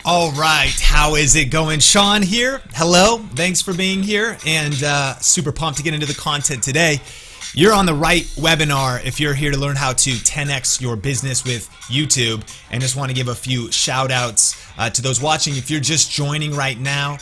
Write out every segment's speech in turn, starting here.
All right, how is it going? Sean here. Hello, thanks for being here, and super pumped to get into the content today. You're on the right webinar if you're here to learn how to 10x your business with YouTube. And just want to give a few shout outs to those watching. If you're just joining right now,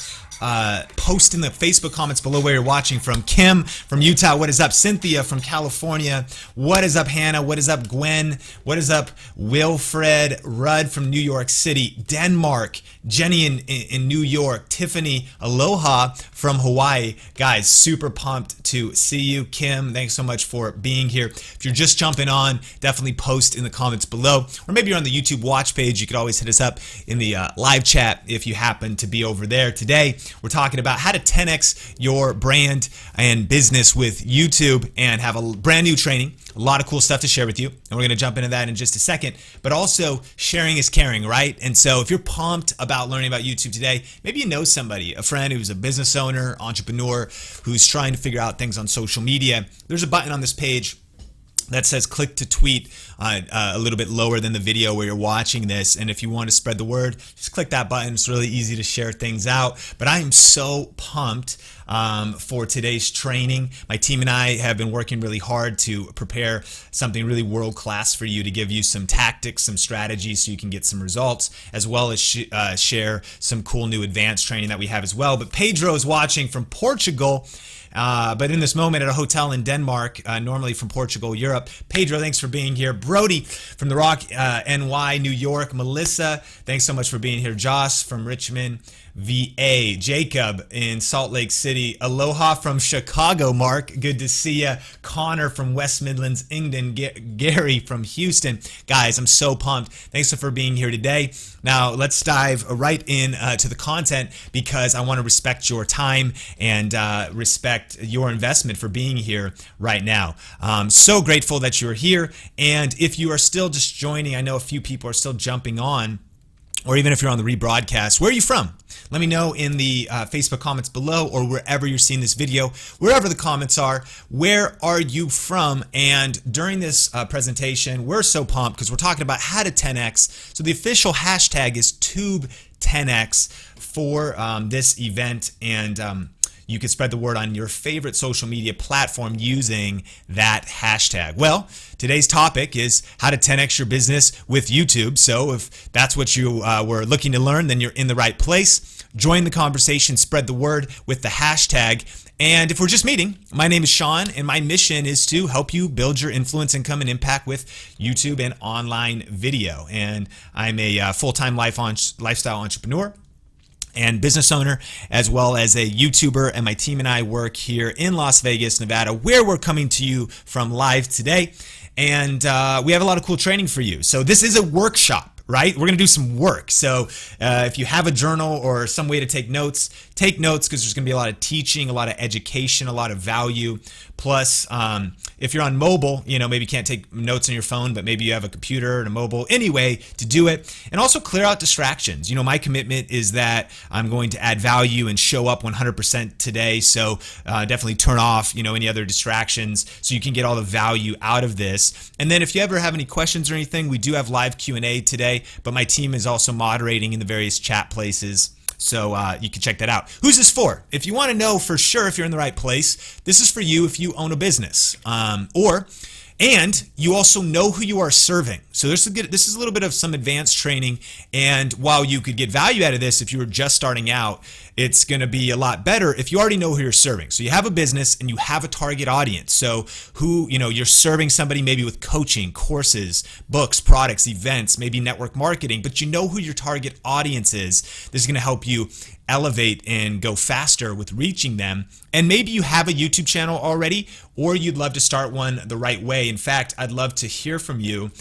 post in the Facebook comments below where you're watching from. Kim from Utah, what is up? Cynthia from California, what is up? Hannah, what is up? Gwen, what is up? Wilfred Rudd from New York City, Denmark, Jenny in New York, Tiffany, aloha from Hawaii. Guys, super pumped to see you. Kim, thanks so much for being here. If you're just jumping on, definitely post in the comments below, or maybe you're on the YouTube watch page. You could always hit us up in the live chat if you happen to be over there. Today we're talking about how to 10x your brand and business with YouTube, and have a brand new training, a lot of cool stuff to share with you, and we're going to jump into that in just a second. But also, sharing is caring, right? And so if you're pumped about learning about YouTube today, maybe you know somebody, a friend who's a business owner, entrepreneur, who's trying to figure out things on social media. There's a button on this page that says click to tweet, a little bit lower than the video where you're watching this. And if you want to spread the word, just click that button. It's really easy to share things out. But I am so pumped for today's training. My team and I have been working really hard to prepare something really world-class for you, to give you some tactics, some strategies so you can get some results, as well as share some cool new advanced training that we have as well. But Pedro is watching from Portugal. But in this moment at a hotel in Denmark, normally from Portugal, Europe. Pedro, thanks for being here. Brody from The Rock, NY, New York. Melissa, thanks so much for being here. Josh from Richmond, VA. Jacob in Salt Lake City. Aloha from Chicago, Mark. Good to see you. Connor from West Midlands, England. Gary from Houston. Guys, I'm so pumped. Thanks for being here today. Now, let's dive right in to the content, because I want to respect your time and respect your investment for being here right now. So grateful that you're here. And if you are still just joining, I know a few people are still jumping on, or even if you're on the rebroadcast, where are you from? Let me know in the Facebook comments below, or wherever you're seeing this video, wherever the comments are. Where are you from? And during this presentation, we're so pumped because we're talking about how to 10x. So the official hashtag is TUBE10x for this event, and you can spread the word on your favorite social media platform using that hashtag. Well, today's topic is how to 10x your business with YouTube. So if that's what you were looking to learn, then you're in the right place. Join the conversation, spread the word with the hashtag. And if we're just meeting, my name is Sean, and my mission is to help you build your influence, income, and impact with YouTube and online video. And I'm a full-time lifestyle entrepreneur and business owner, as well as a YouTuber, and my team and I work here in Las Vegas, Nevada, where we're coming to you from live today. And we have a lot of cool training for you. So this is a workshop, right? We're gonna do some work. So if you have a journal or some way to take notes, because there's gonna be a lot of teaching, a lot of education, a lot of value. Plus, if you're on mobile, maybe you can't take notes on your phone, but maybe you have a computer and a mobile. Anyway, to do it, and also clear out distractions. My commitment is that I'm going to add value and show up 100% today. So definitely turn off, any other distractions so you can get all the value out of this. And then if you ever have any questions or anything, we do have live Q&A today, but my team is also moderating in the various chat places. So you can check that out. Who's this for? If you want to know for sure if you're in the right place, this is for you if you own a business. And you also know who you are serving. So this is a little bit of some advanced training. And while you could get value out of this if you were just starting out, it's going to be a lot better if you already know who you're serving. So you have a business and you have a target audience. So you're serving somebody maybe with coaching, courses, books, products, events, maybe network marketing, but you know who your target audience is. This is going to help you elevate and go faster with reaching them. And maybe you have a YouTube channel already, or you'd love to start one the right way. In fact, I'd love to hear from you.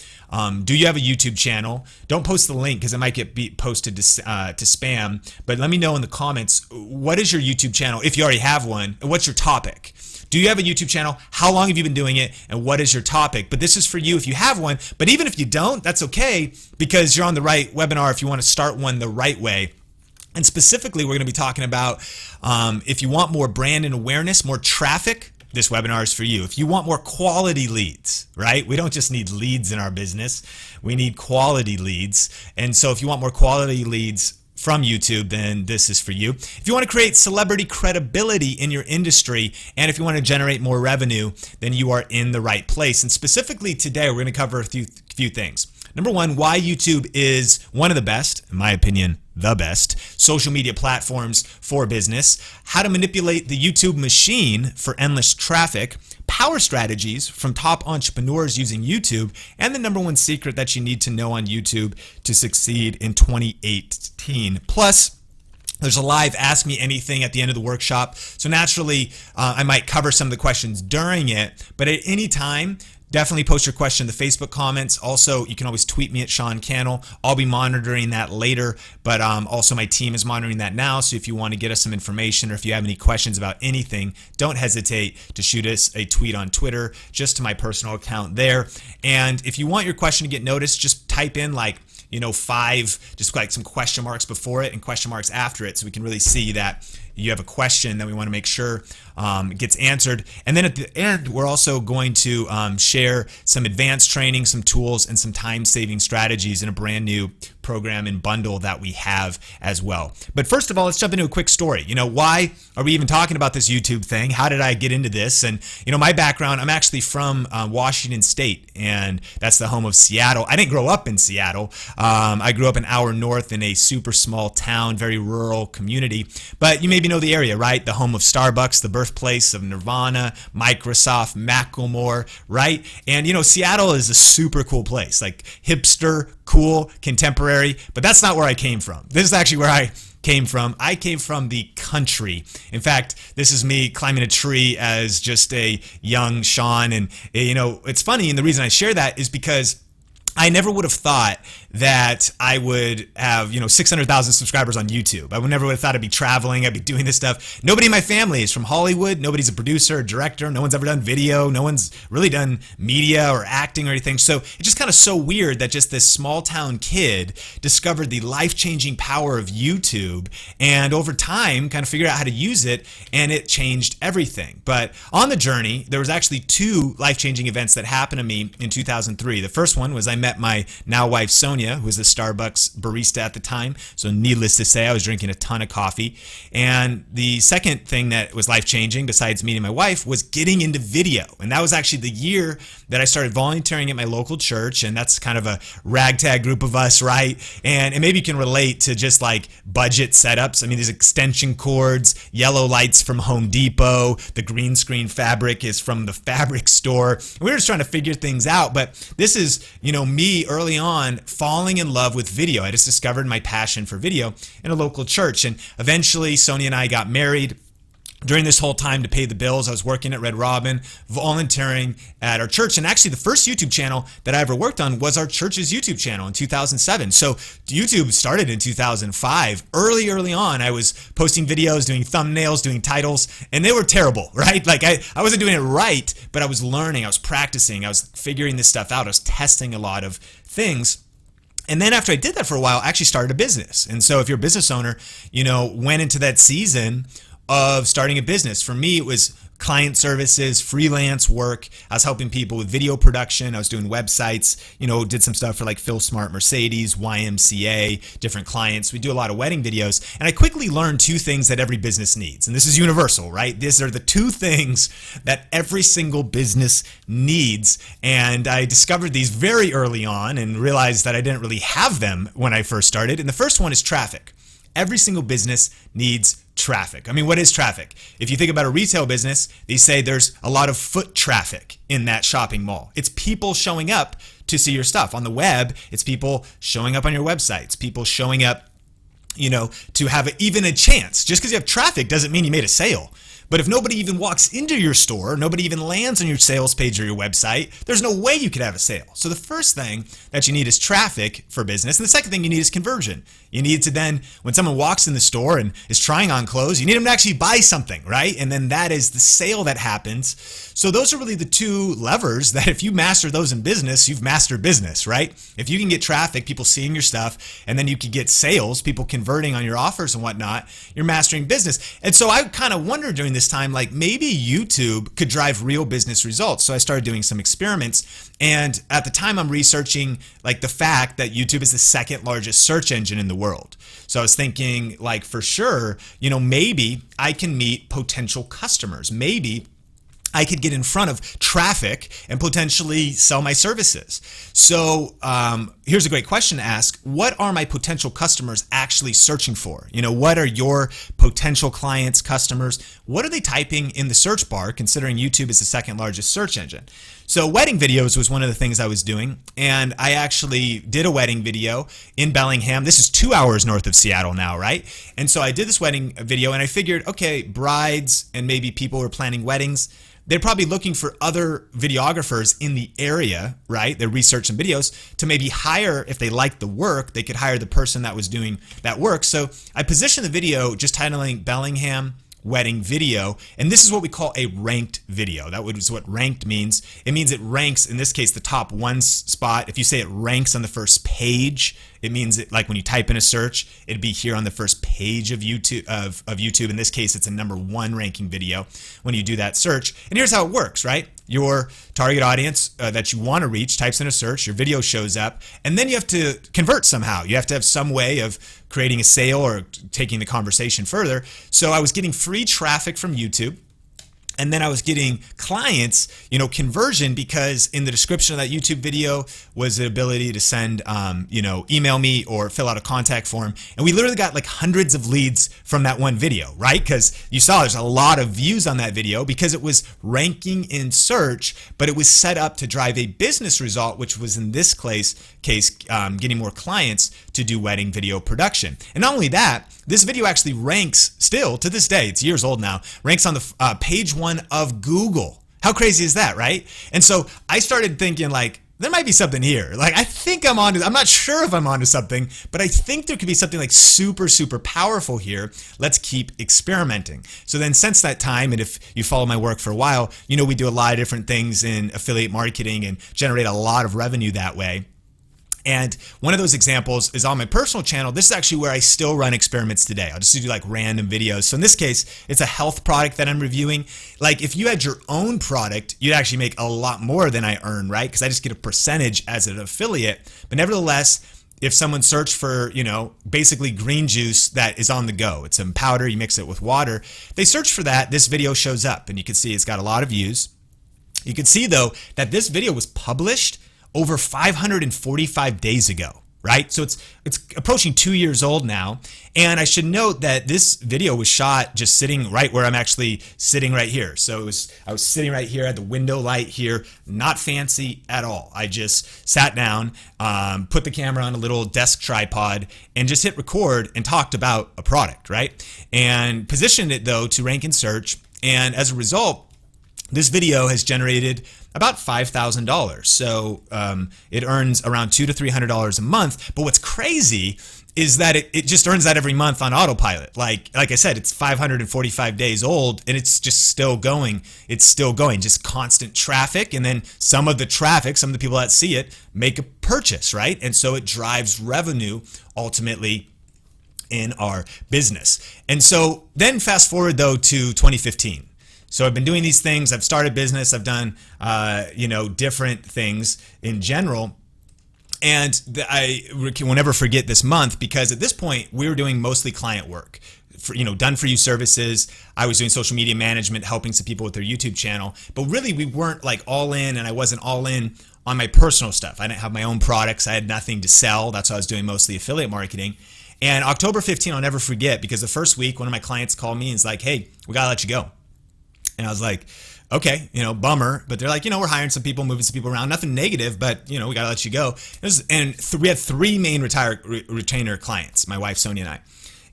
Do you have a YouTube channel? Don't post the link because it might get posted to spam, but let me know in the comments, what is your YouTube channel if you already have one, and what's your topic? Do you have a YouTube channel? How long have you been doing it? And what is your topic? But this is for you if you have one. But even if you don't, that's okay, because you're on the right webinar if you want to start one the right way. And specifically, we're going to be talking about if you want more brand and awareness, more traffic, this webinar is for you. If you want more quality leads, right? We don't just need leads in our business. We need quality leads. And so if you want more quality leads, from YouTube, then this is for you. If you want to create celebrity credibility in your industry, and if you want to generate more revenue, then you are in the right place. And specifically today, we're going to cover a few things. Number one, why YouTube is one of the best, in my opinion, the best social media platforms for business, how to manipulate the YouTube machine for endless traffic, power strategies from top entrepreneurs using YouTube, and the number one secret that you need to know on YouTube to succeed in 2018. Plus, there's a live Ask Me Anything at the end of the workshop. So naturally, I might cover some of the questions during it, but at any time, definitely post your question in the Facebook comments. Also, you can always tweet me at Sean Cannell. I'll be monitoring that later, but also my team is monitoring that now. So if you want to get us some information or if you have any questions about anything, don't hesitate to shoot us a tweet on Twitter, just to my personal account there. And if you want your question to get noticed, just type in like, 5, just like some question marks before it and question marks after it, so we can really see that you have a question that we want to make sure gets answered. And then at the end, we're also going to share some advanced training, some tools, and some time-saving strategies in a brand new program and bundle that we have as well. But first of all, let's jump into a quick story. Why are we even talking about this YouTube thing? How did I get into this? And my background, I'm actually from Washington State, and that's the home of Seattle. I didn't grow up in Seattle. I grew up an hour north in a super small town, very rural community. But you maybe know the area, right? The home of Starbucks, the birthplace of Nirvana, Microsoft, Macklemore, right? And Seattle is a super cool place, like hipster, cool, contemporary, but that's not where I came from. This is actually where I came from. I came from the country. In fact, this is me climbing a tree as just a young Sean. And it's funny, and the reason I share that is because I never would have thought that I would have, 600,000 subscribers on YouTube. I would never would have thought I'd be traveling, I'd be doing this stuff. Nobody in my family is from Hollywood. Nobody's a producer or director. No one's ever done video. No one's really done media or acting or anything. So it's just kind of so weird that just this small town kid discovered the life-changing power of YouTube, and over time kind of figured out how to use it, and it changed everything. But on the journey, there was actually 2 life-changing events that happened to me in 2003. The first one was I met my now wife Sonia, who was a Starbucks barista at the time. So needless to say, I was drinking a ton of coffee. And the second thing that was life-changing, besides meeting my wife, was getting into video. And that was actually the year that I started volunteering at my local church. And that's kind of a ragtag group of us, right? And maybe you can relate to just like budget setups. I mean, there's extension cords, yellow lights from Home Depot, the green screen fabric is from the fabric store. We were just trying to figure things out. But this is, me early on falling in love with video. I just discovered my passion for video in a local church. And eventually, Sonia and I got married. During this whole time, to pay the bills, I was working at Red Robin, volunteering at our church. And actually, the first YouTube channel that I ever worked on was our church's YouTube channel in 2007. So YouTube started in 2005. Early on, I was posting videos, doing thumbnails, doing titles, and they were terrible, right? Like I wasn't doing it right, but I was learning, I was practicing, I was figuring this stuff out, I was testing a lot of things. And then after I did that for a while, I actually started a business. And so if you're a business owner, went into that season of starting a business. For me, it was client services, freelance work. I was helping people with video production. I was doing websites, did some stuff for like Phil Smart Mercedes, YMCA, different clients. We do a lot of wedding videos. And I quickly learned 2 things that every business needs. And this is universal, right? These are the 2 things that every single business needs. And I discovered these very early on and realized that I didn't really have them when I first started. And the first one is traffic. Every single business needs traffic. I mean, what is traffic? If you think about a retail business, they say there's a lot of foot traffic in that shopping mall. It's people showing up to see your stuff. On the web, it's people showing up on your websites, people showing up, to have even a chance. Just because you have traffic doesn't mean you made a sale. But if nobody even walks into your store, nobody even lands on your sales page or your website, there's no way you could have a sale. So the first thing that you need is traffic for business. And the second thing you need is conversion. You need to then, when someone walks in the store and is trying on clothes, you need them to actually buy something, right? And then that is the sale that happens. So those are really the 2 levers that if you master those in business, you've mastered business, right? If you can get traffic, people seeing your stuff, and then you can get sales, people converting on your offers and whatnot, you're mastering business. And so I kind of wondered during this time, like maybe YouTube could drive real business results. So I started doing some experiments. And at the time I'm researching like the fact that YouTube is the second largest search engine in the world. So I was thinking like for sure, maybe I can meet potential customers. Maybe I could get in front of traffic and potentially sell my services. So here's a great question to ask. What are my potential customers actually searching for? What are your potential clients, customers? What are they typing in the search bar, considering YouTube is the second largest search engine? So wedding videos was one of the things I was doing, and I actually did a wedding video in Bellingham. This is 2 hours north of Seattle now, right? And so I did this wedding video, and I figured, okay, brides and maybe people who are planning weddings, they're probably looking for other videographers in the area, right? They're researching videos to maybe hire, if they like the work, they could hire the person that was doing that work. So I positioned the video just titling Bellingham wedding video, and this is what we call a ranked video. That is what ranked means. It means it ranks, in this case, the top one spot. If you say it ranks on the first page, it means it, like when you type in a search, it'd be here on the first page of YouTube. Of YouTube. In this case, it's a #1 ranking video when you do that search. And here's how it works, right? Your target audience that you want to reach types in a search, your video shows up, and then you have to convert somehow. You have to have some way of creating a sale or taking the conversation further. So I was getting free traffic from YouTube. And then I was getting clients, conversion, because in the description of that YouTube video was the ability to send, email me or fill out a contact form. And we literally got like hundreds of leads from that one video, right? Because you saw there's a lot of views on that video because it was ranking in search, but it was set up to drive a business result, which was in this case getting more clients to do wedding video production. And not only that, this video actually ranks still to this day, it's years old now, ranks on the page 1 of Google. How crazy is that, right? And so I started thinking like, there might be something here. Like I think I'm not sure if I'm onto something, but I think there could be something like super, super powerful here. Let's keep experimenting. So then since that time, and if you follow my work for a while, we do a lot of different things in affiliate marketing and generate a lot of revenue that way. And one of those examples is on my personal channel. This is actually where I still run experiments today. I'll just do like random videos. So in this case, it's a health product that I'm reviewing. Like if you had your own product, you'd actually make a lot more than I earn, right? Because I just get a percentage as an affiliate. But nevertheless, if someone searched for, basically green juice that is on the go, it's in powder, you mix it with water. They search for that, this video shows up, and you can see it's got a lot of views. You can see though that this video was published over 545 days ago, right? So it's approaching 2 years old now. And I should note that this video was shot just sitting right where I'm actually sitting right here. So I was sitting right here at the window light here, not fancy at all. I just sat down, put the camera on a little desk tripod, and just hit record and talked about a product, right? And positioned it though to rank in search. And as a result, this video has generated about $5,000. So it earns around $200 to $300 a month. But what's crazy is that it just earns that every month on autopilot. Like I said, it's 545 days old and it's just still going. It's still going, just constant traffic. And then some of the traffic, some of the people that see it make a purchase, right? And so it drives revenue ultimately in our business. And so then fast forward though to 2015. So I've been doing these things. I've started business. I've done, different things in general. And I will never forget this month because at this point we were doing mostly client work, done for you services. I was doing social media management, helping some people with their YouTube channel. But really we weren't like all in, and I wasn't all in on my personal stuff. I didn't have my own products. I had nothing to sell. That's why I was doing mostly affiliate marketing. And October 15, I'll never forget, because the first week one of my clients called me and is like, "Hey, we got to let you go." And I was like, okay, bummer. But they're like, we're hiring some people, moving some people around. Nothing negative, but, we got to let you go. We had 3 main retainer clients, my wife, Sonia, and I.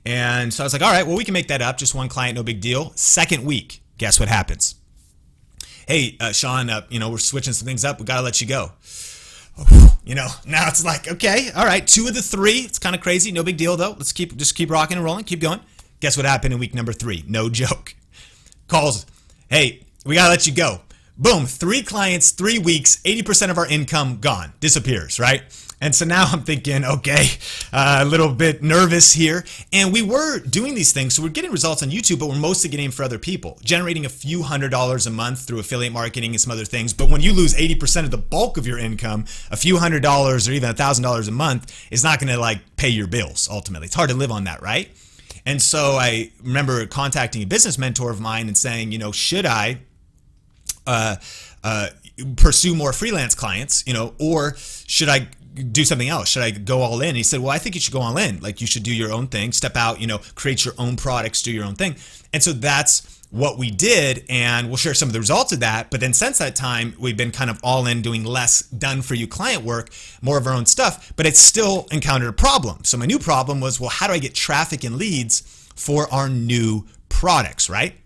And so I was like, all right, well, we can make that up. Just one client, no big deal. Second week, guess what happens? Hey, Sean, we're switching some things up. We got to let you go. Now it's like, okay, all right, 2 of the 3. It's kind of crazy. No big deal, though. Let's just keep rocking and rolling. Keep going. Guess what happened in week number 3? No joke. Calls. Hey, we gotta let you go. Boom, 3 clients, 3 weeks, 80% of our income gone, disappears, right? And so now I'm thinking, okay, a little bit nervous here. And we were doing these things. So we're getting results on YouTube, but we're mostly getting them for other people, generating a few $100s a month through affiliate marketing and some other things. But when you lose 80% of the bulk of your income, a few $100s or even $1,000 a month is not going to like pay your bills ultimately. It's hard to live on that, right? And so I remember contacting a business mentor of mine and saying, should I pursue more freelance clients, or should I do something else? Should I go all in? And he said, well, I think you should go all in. Like you should do your own thing, step out, create your own products, do your own thing. And so that's what we did. And we'll share some of the results of that. But then since that time, we've been kind of all in doing less done for you client work, more of our own stuff, but it's still encountered a problem. So my new problem was, well, how do I get traffic and leads for our new products, right?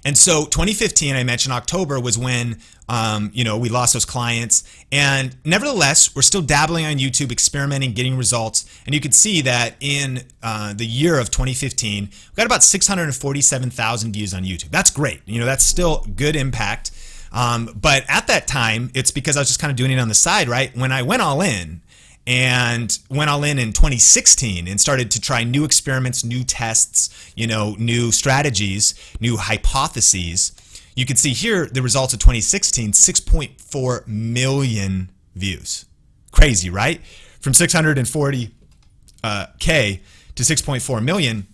And so 2015, I mentioned October was when, we lost those clients. And nevertheless, we're still dabbling on YouTube, experimenting, getting results. And you can see that in the year of 2015, we got about 647,000 views on YouTube. That's great. That's still good impact. But at that time, it's because I was just kind of doing it on the side, right? When I went all in, and went all in 2016 and started to try new experiments, new tests, new strategies, new hypotheses. You can see here the results of 2016, 6.4 million views. Crazy, right? From 640K to 6.4 million.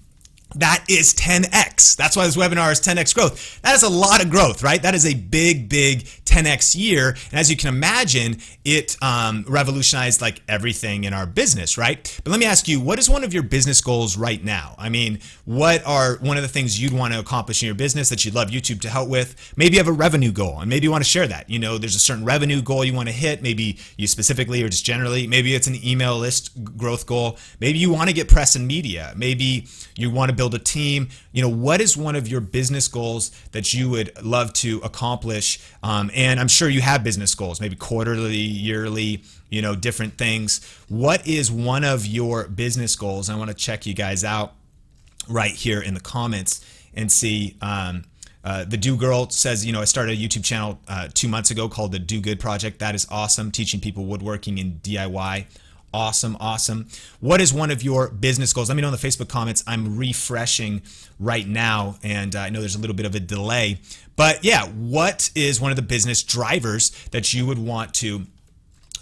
That is 10x. That's why this webinar is 10x growth. That is a lot of growth, right? That is a big 10x year. And as you can imagine, it revolutionized like everything in our business, right? But let me ask you, what is one of your business goals right now? I mean, what are one of the things you'd want to accomplish in your business that you'd love YouTube to help with? Maybe you have a revenue goal and maybe you want to share that. There's a certain revenue goal you want to hit, maybe you specifically or just generally. Maybe it's an email list growth goal. Maybe you want to get press and media. Maybe you want to build a team. What is one of your business goals that you would love to accomplish? And I'm sure you have business goals, maybe quarterly, yearly, different things. What is one of your business goals? I want to check you guys out right here in the comments and see. The Do Girl says, I started a YouTube channel 2 months ago called the Do Good Project. That is awesome. Teaching people woodworking and DIY. Awesome. What is one of your business goals? Let me know in the Facebook comments. I'm refreshing right now, and I know there's a little bit of a delay. But yeah, what is one of the business drivers that you would want to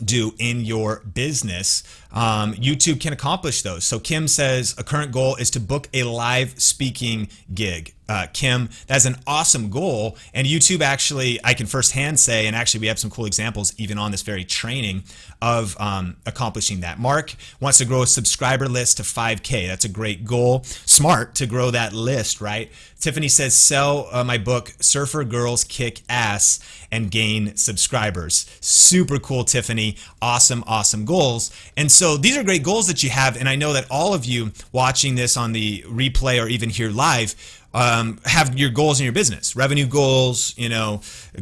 do in your business? YouTube can accomplish those. So Kim says a current goal is to book a live speaking gig. Kim, that's an awesome goal. And YouTube actually, I can firsthand say, and actually we have some cool examples even on this very training of accomplishing that. Mark wants to grow a subscriber list to 5K. That's a great goal. Smart to grow that list, right? Tiffany says, sell my book, Surfer Girls Kick Ass and Gain Subscribers. Super cool, Tiffany. Awesome goals. And so these are great goals that you have. And I know that all of you watching this on the replay or even here live have your goals in your business, revenue goals,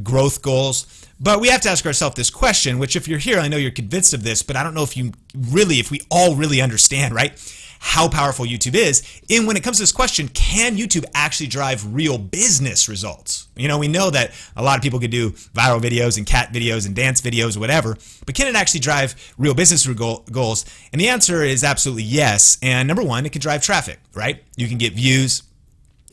growth goals. But we have to ask ourselves this question, which if you're here, I know you're convinced of this, but I don't know if we all really understand, right, how powerful YouTube is. And when it comes to this question, can YouTube actually drive real business results? We know that a lot of people could do viral videos and cat videos and dance videos or whatever, but can it actually drive real business goals? And the answer is absolutely yes. And number one, it can drive traffic, right? You can get views,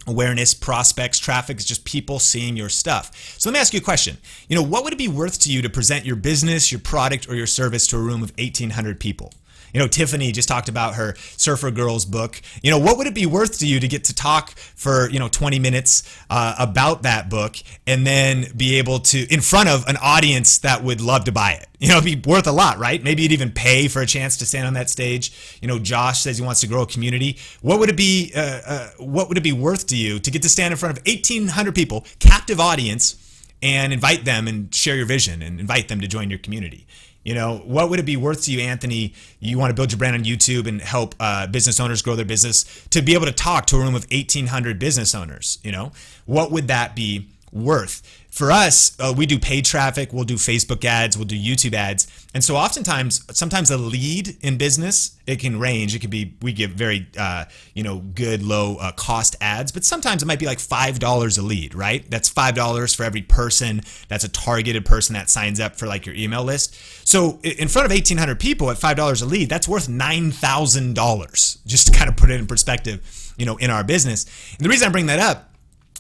awareness, prospects, traffic is just people seeing your stuff. So let me ask you a question. What would it be worth to you to present your business, your product, or your service to a room of 1,800 people? Tiffany just talked about her Surfer Girls book. What would it be worth to you to get to talk for, 20 minutes about that book and then be able to, in front of an audience that would love to buy it? It'd be worth a lot, right? Maybe you'd even pay for a chance to stand on that stage. Josh says he wants to grow a community. What would it be worth to you to get to stand in front of 1,800 people, captive audience, and invite them and share your vision and invite them to join your community? What would it be worth to you, Anthony? You want to build your brand on YouTube and help business owners grow their business, to be able to talk to a room of 1,800 business owners. What would that be worth? For us, we do paid traffic, we'll do Facebook ads, we'll do YouTube ads. And so sometimes a lead in business, it can range. It could be, we give very, good low cost ads, but sometimes it might be like $5 a lead, right? That's $5 for every person. That's a targeted person that signs up for like your email list. So in front of 1,800 people at $5 a lead, that's worth $9,000, just to kind of put it in perspective, in our business. And the reason I bring that up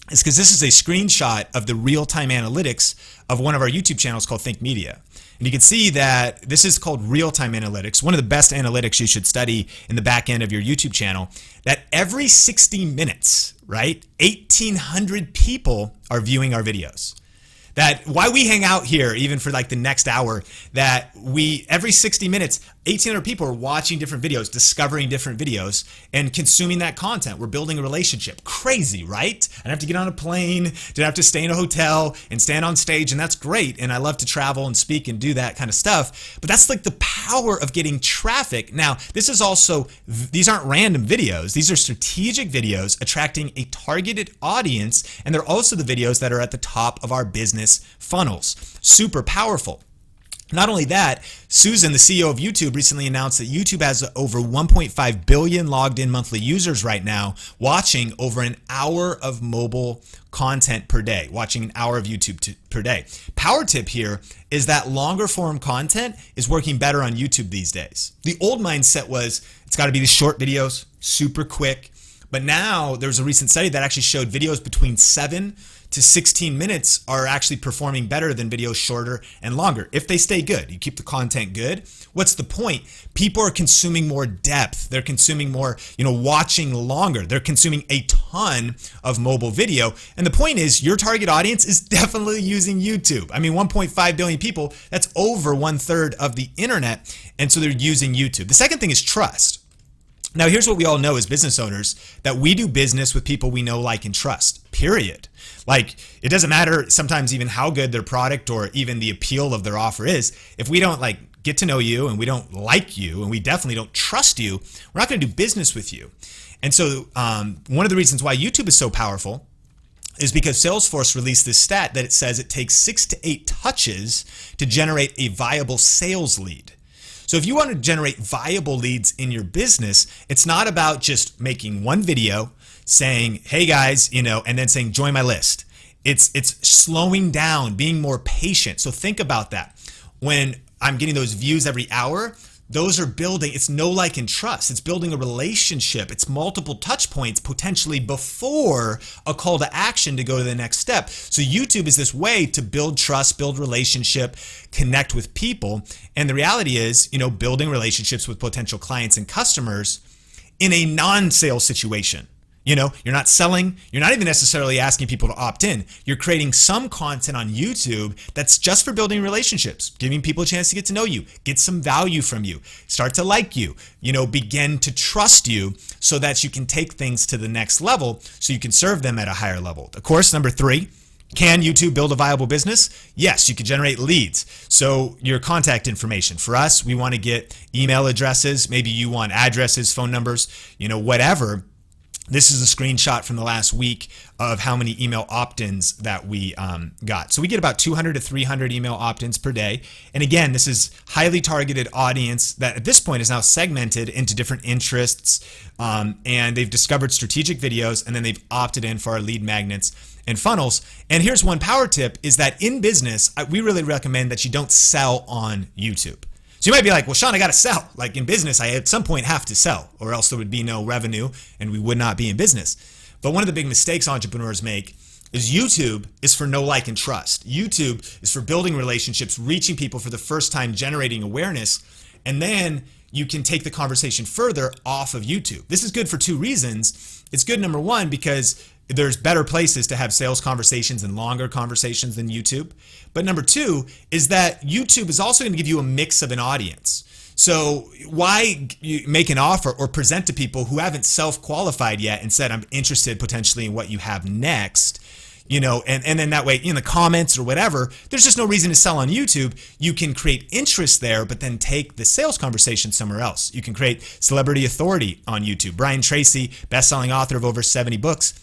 is because this is a screenshot of the real-time analytics of one of our YouTube channels called Think Media. And you can see that this is called real-time analytics, one of the best analytics you should study in the back end of your YouTube channel, that every 60 minutes, right, 1,800 people are viewing our videos. That why we hang out here even for like the next hour, that every 60 minutes, 1,800 people are watching different videos, discovering different videos, and consuming that content. We're building a relationship. Crazy, right? I don't have to get on a plane, don't have to stay in a hotel and stand on stage, and that's great. And I love to travel and speak and do that kind of stuff. But that's like the power of getting traffic. Now, these aren't random videos. These are strategic videos attracting a targeted audience, and they're also the videos that are at the top of our business funnels. Super powerful. Not only that, Susan, the CEO of YouTube, recently announced that YouTube has over 1.5 billion logged in monthly users right now, watching over an hour of mobile content per day, watching an hour of YouTube per day. Power tip here is that longer form content is working better on YouTube these days. The old mindset was it's got to be the short videos, super quick. But now there's a recent study that actually showed videos between 7 to 16 minutes are actually performing better than videos shorter and longer if they stay good. You keep the content good. What's the point? People are consuming more depth. They're consuming more, watching longer. They're consuming a ton of mobile video. And the point is your target audience is definitely using YouTube. I mean, 1.5 billion people, that's over 1/3 of the internet. And so they're using YouTube. The second thing is trust. Now, here's what we all know as business owners, that we do business with people we know, like, and trust, period. Like, it doesn't matter sometimes even how good their product or even the appeal of their offer is. If we don't get to know you and we don't like you and we definitely don't trust you, we're not going to do business with you. And so one of the reasons why YouTube is so powerful is because Salesforce released this stat that it says it takes 6 to 8 touches to generate a viable sales lead. So if you want to generate viable leads in your business, it's not about just making one video saying, hey guys, and then saying, join my list. It's slowing down, being more patient. So think about that. When I'm getting those views every hour, those are building, it's know, like, and trust. It's building a relationship. It's multiple touch points potentially before a call to action to go to the next step. So YouTube is this way to build trust, build relationship, connect with people. And the reality is, building relationships with potential clients and customers in a non-sales situation. You're not selling. You're not even necessarily asking people to opt in. You're creating some content on YouTube that's just for building relationships, giving people a chance to get to know you, get some value from you, start to like you, begin to trust you so that you can take things to the next level so you can serve them at a higher level. Of course, number 3, can YouTube build a viable business? Yes, you can generate leads. So your contact information. For us, we want to get email addresses. Maybe you want addresses, phone numbers, whatever. This is a screenshot from the last week of how many email opt-ins that we got. So we get about 200 to 300 email opt-ins per day. And again, this is highly targeted audience that at this point is now segmented into different interests. And they've discovered strategic videos, and then they've opted in for our lead magnets and funnels. And here's one power tip is that in business, we really recommend that you don't sell on YouTube. So you might be like, well, Sean, I got to sell. Like in business, I at some point have to sell, or else there would be no revenue and we would not be in business. But one of the big mistakes entrepreneurs make is YouTube is for know, like, and trust. YouTube is for building relationships, reaching people for the first time, generating awareness, and then you can take the conversation further off of YouTube. This is good for 2 reasons. It's good, number 1, because there's better places to have sales conversations and longer conversations than YouTube. But number 2 is that YouTube is also going to give you a mix of an audience. So why make an offer or present to people who haven't self-qualified yet and said, I'm interested potentially in what you have next, and then that way in the comments or whatever, there's just no reason to sell on YouTube. You can create interest there, but then take the sales conversation somewhere else. You can create celebrity authority on YouTube. Brian Tracy, best-selling author of over 70 books,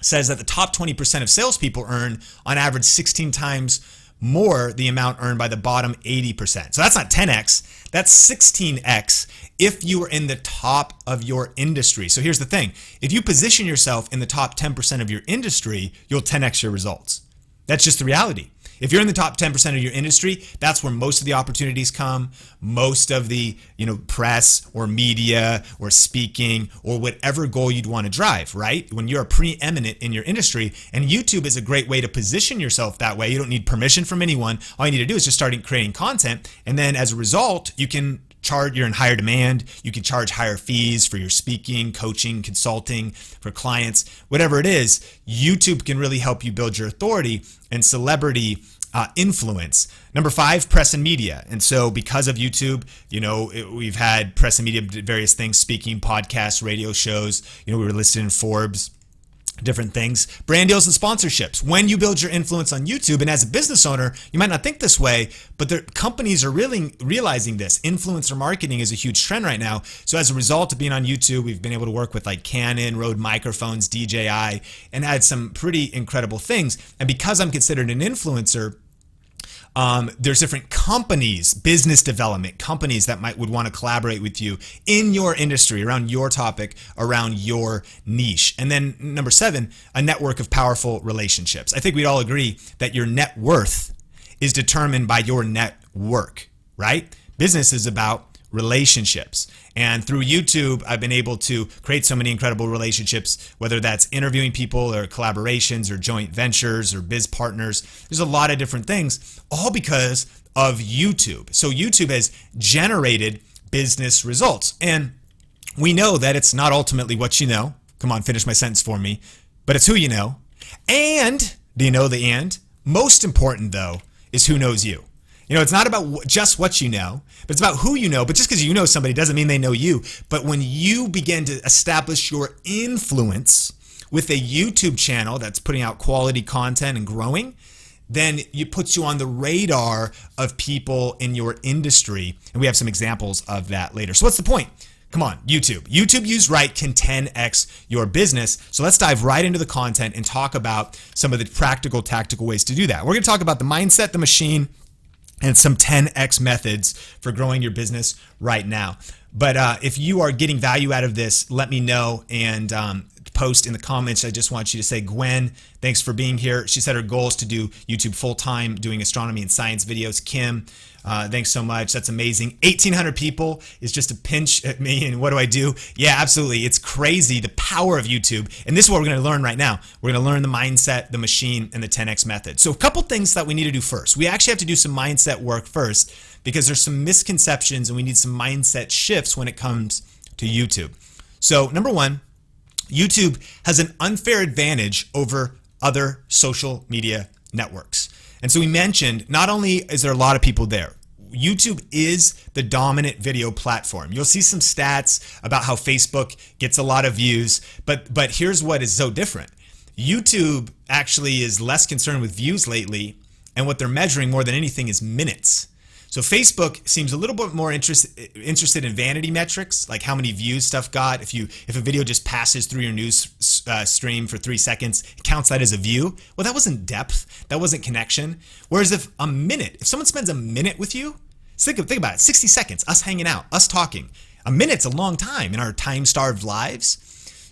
says that the top 20% of salespeople earn on average 16 times more the amount earned by the bottom 80%. So that's not 10x, that's 16x if you are in the top of your industry. So here's the thing. If you position yourself in the top 10% of your industry, you'll 10x your results. That's just the reality. If you're in the top 10% of your industry, that's where most of the opportunities come, most of the, press or media or speaking or whatever goal you'd want to drive, right? When you're preeminent in your industry, and YouTube is a great way to position yourself that way. You don't need permission from anyone. All you need to do is just start creating content. And then as a result, you're in higher demand. You can charge higher fees for your speaking, coaching, consulting, for clients, whatever it is. YouTube can really help you build your authority and celebrity influence. Number 5, press and media. And so because of YouTube, we've had press and media, various things, speaking, podcasts, radio shows. We were listed in Forbes, different things, brand deals and sponsorships. When you build your influence on YouTube, and as a business owner, you might not think this way, but the companies are really realizing this. Influencer marketing is a huge trend right now. So as a result of being on YouTube, we've been able to work with like Canon, Rode microphones, DJI, and had some pretty incredible things. And because I'm considered an influencer, there's different companies, business development companies that would want to collaborate with you in your industry, around your topic, around your niche. And then number 7, a network of powerful relationships. I think we'd all agree that your net worth is determined by your network, right? Business is about relationships. And through YouTube, I've been able to create so many incredible relationships, whether that's interviewing people or collaborations or joint ventures or biz partners. There's a lot of different things, all because of YouTube. So YouTube has generated business results. And we know that it's not ultimately what you know. Come on, finish my sentence for me. But it's who you know. And, do you know the and? Most important, though, is who knows you. It's not about just what you know, but it's about who you know. But just because you know somebody doesn't mean they know you. But when you begin to establish your influence with a YouTube channel that's putting out quality content and growing, then it puts you on the radar of people in your industry. And we have some examples of that later. So what's the point? Come on, YouTube. YouTube used right can 10x your business. So let's dive right into the content and talk about some of the practical, tactical ways to do that. We're going to talk about the mindset, the machine, and some 10x methods for growing your business right now. But if you are getting value out of this, let me know and post in the comments. I just want you to say, Gwen, thanks for being here. She said her goal is to do YouTube full-time, doing astronomy and science videos. Kim, thanks so much. That's amazing. 1,800 people is just a pinch at me. And what do I do? Yeah, absolutely. It's crazy, the power of YouTube. And this is what we're going to learn right now. We're going to learn the mindset, the machine, and the 10x method. So a couple things that we need to do first. We actually have to do some mindset work first because there's some misconceptions and we need some mindset shifts when it comes to YouTube. So number 1, YouTube has an unfair advantage over other social media networks. And so we mentioned, not only is there a lot of people there, YouTube is the dominant video platform. You'll see some stats about how Facebook gets a lot of views, but here's what is so different. YouTube actually is less concerned with views lately, and what they're measuring more than anything is minutes. So Facebook seems a little bit more interested in vanity metrics, like how many views stuff got. If a video just passes through your news stream for 3 seconds, it counts that as a view. Well, that wasn't depth. That wasn't connection. Whereas if someone spends a minute with you, think about it, 60 seconds, us hanging out, us talking. A minute's a long time in our time-starved lives.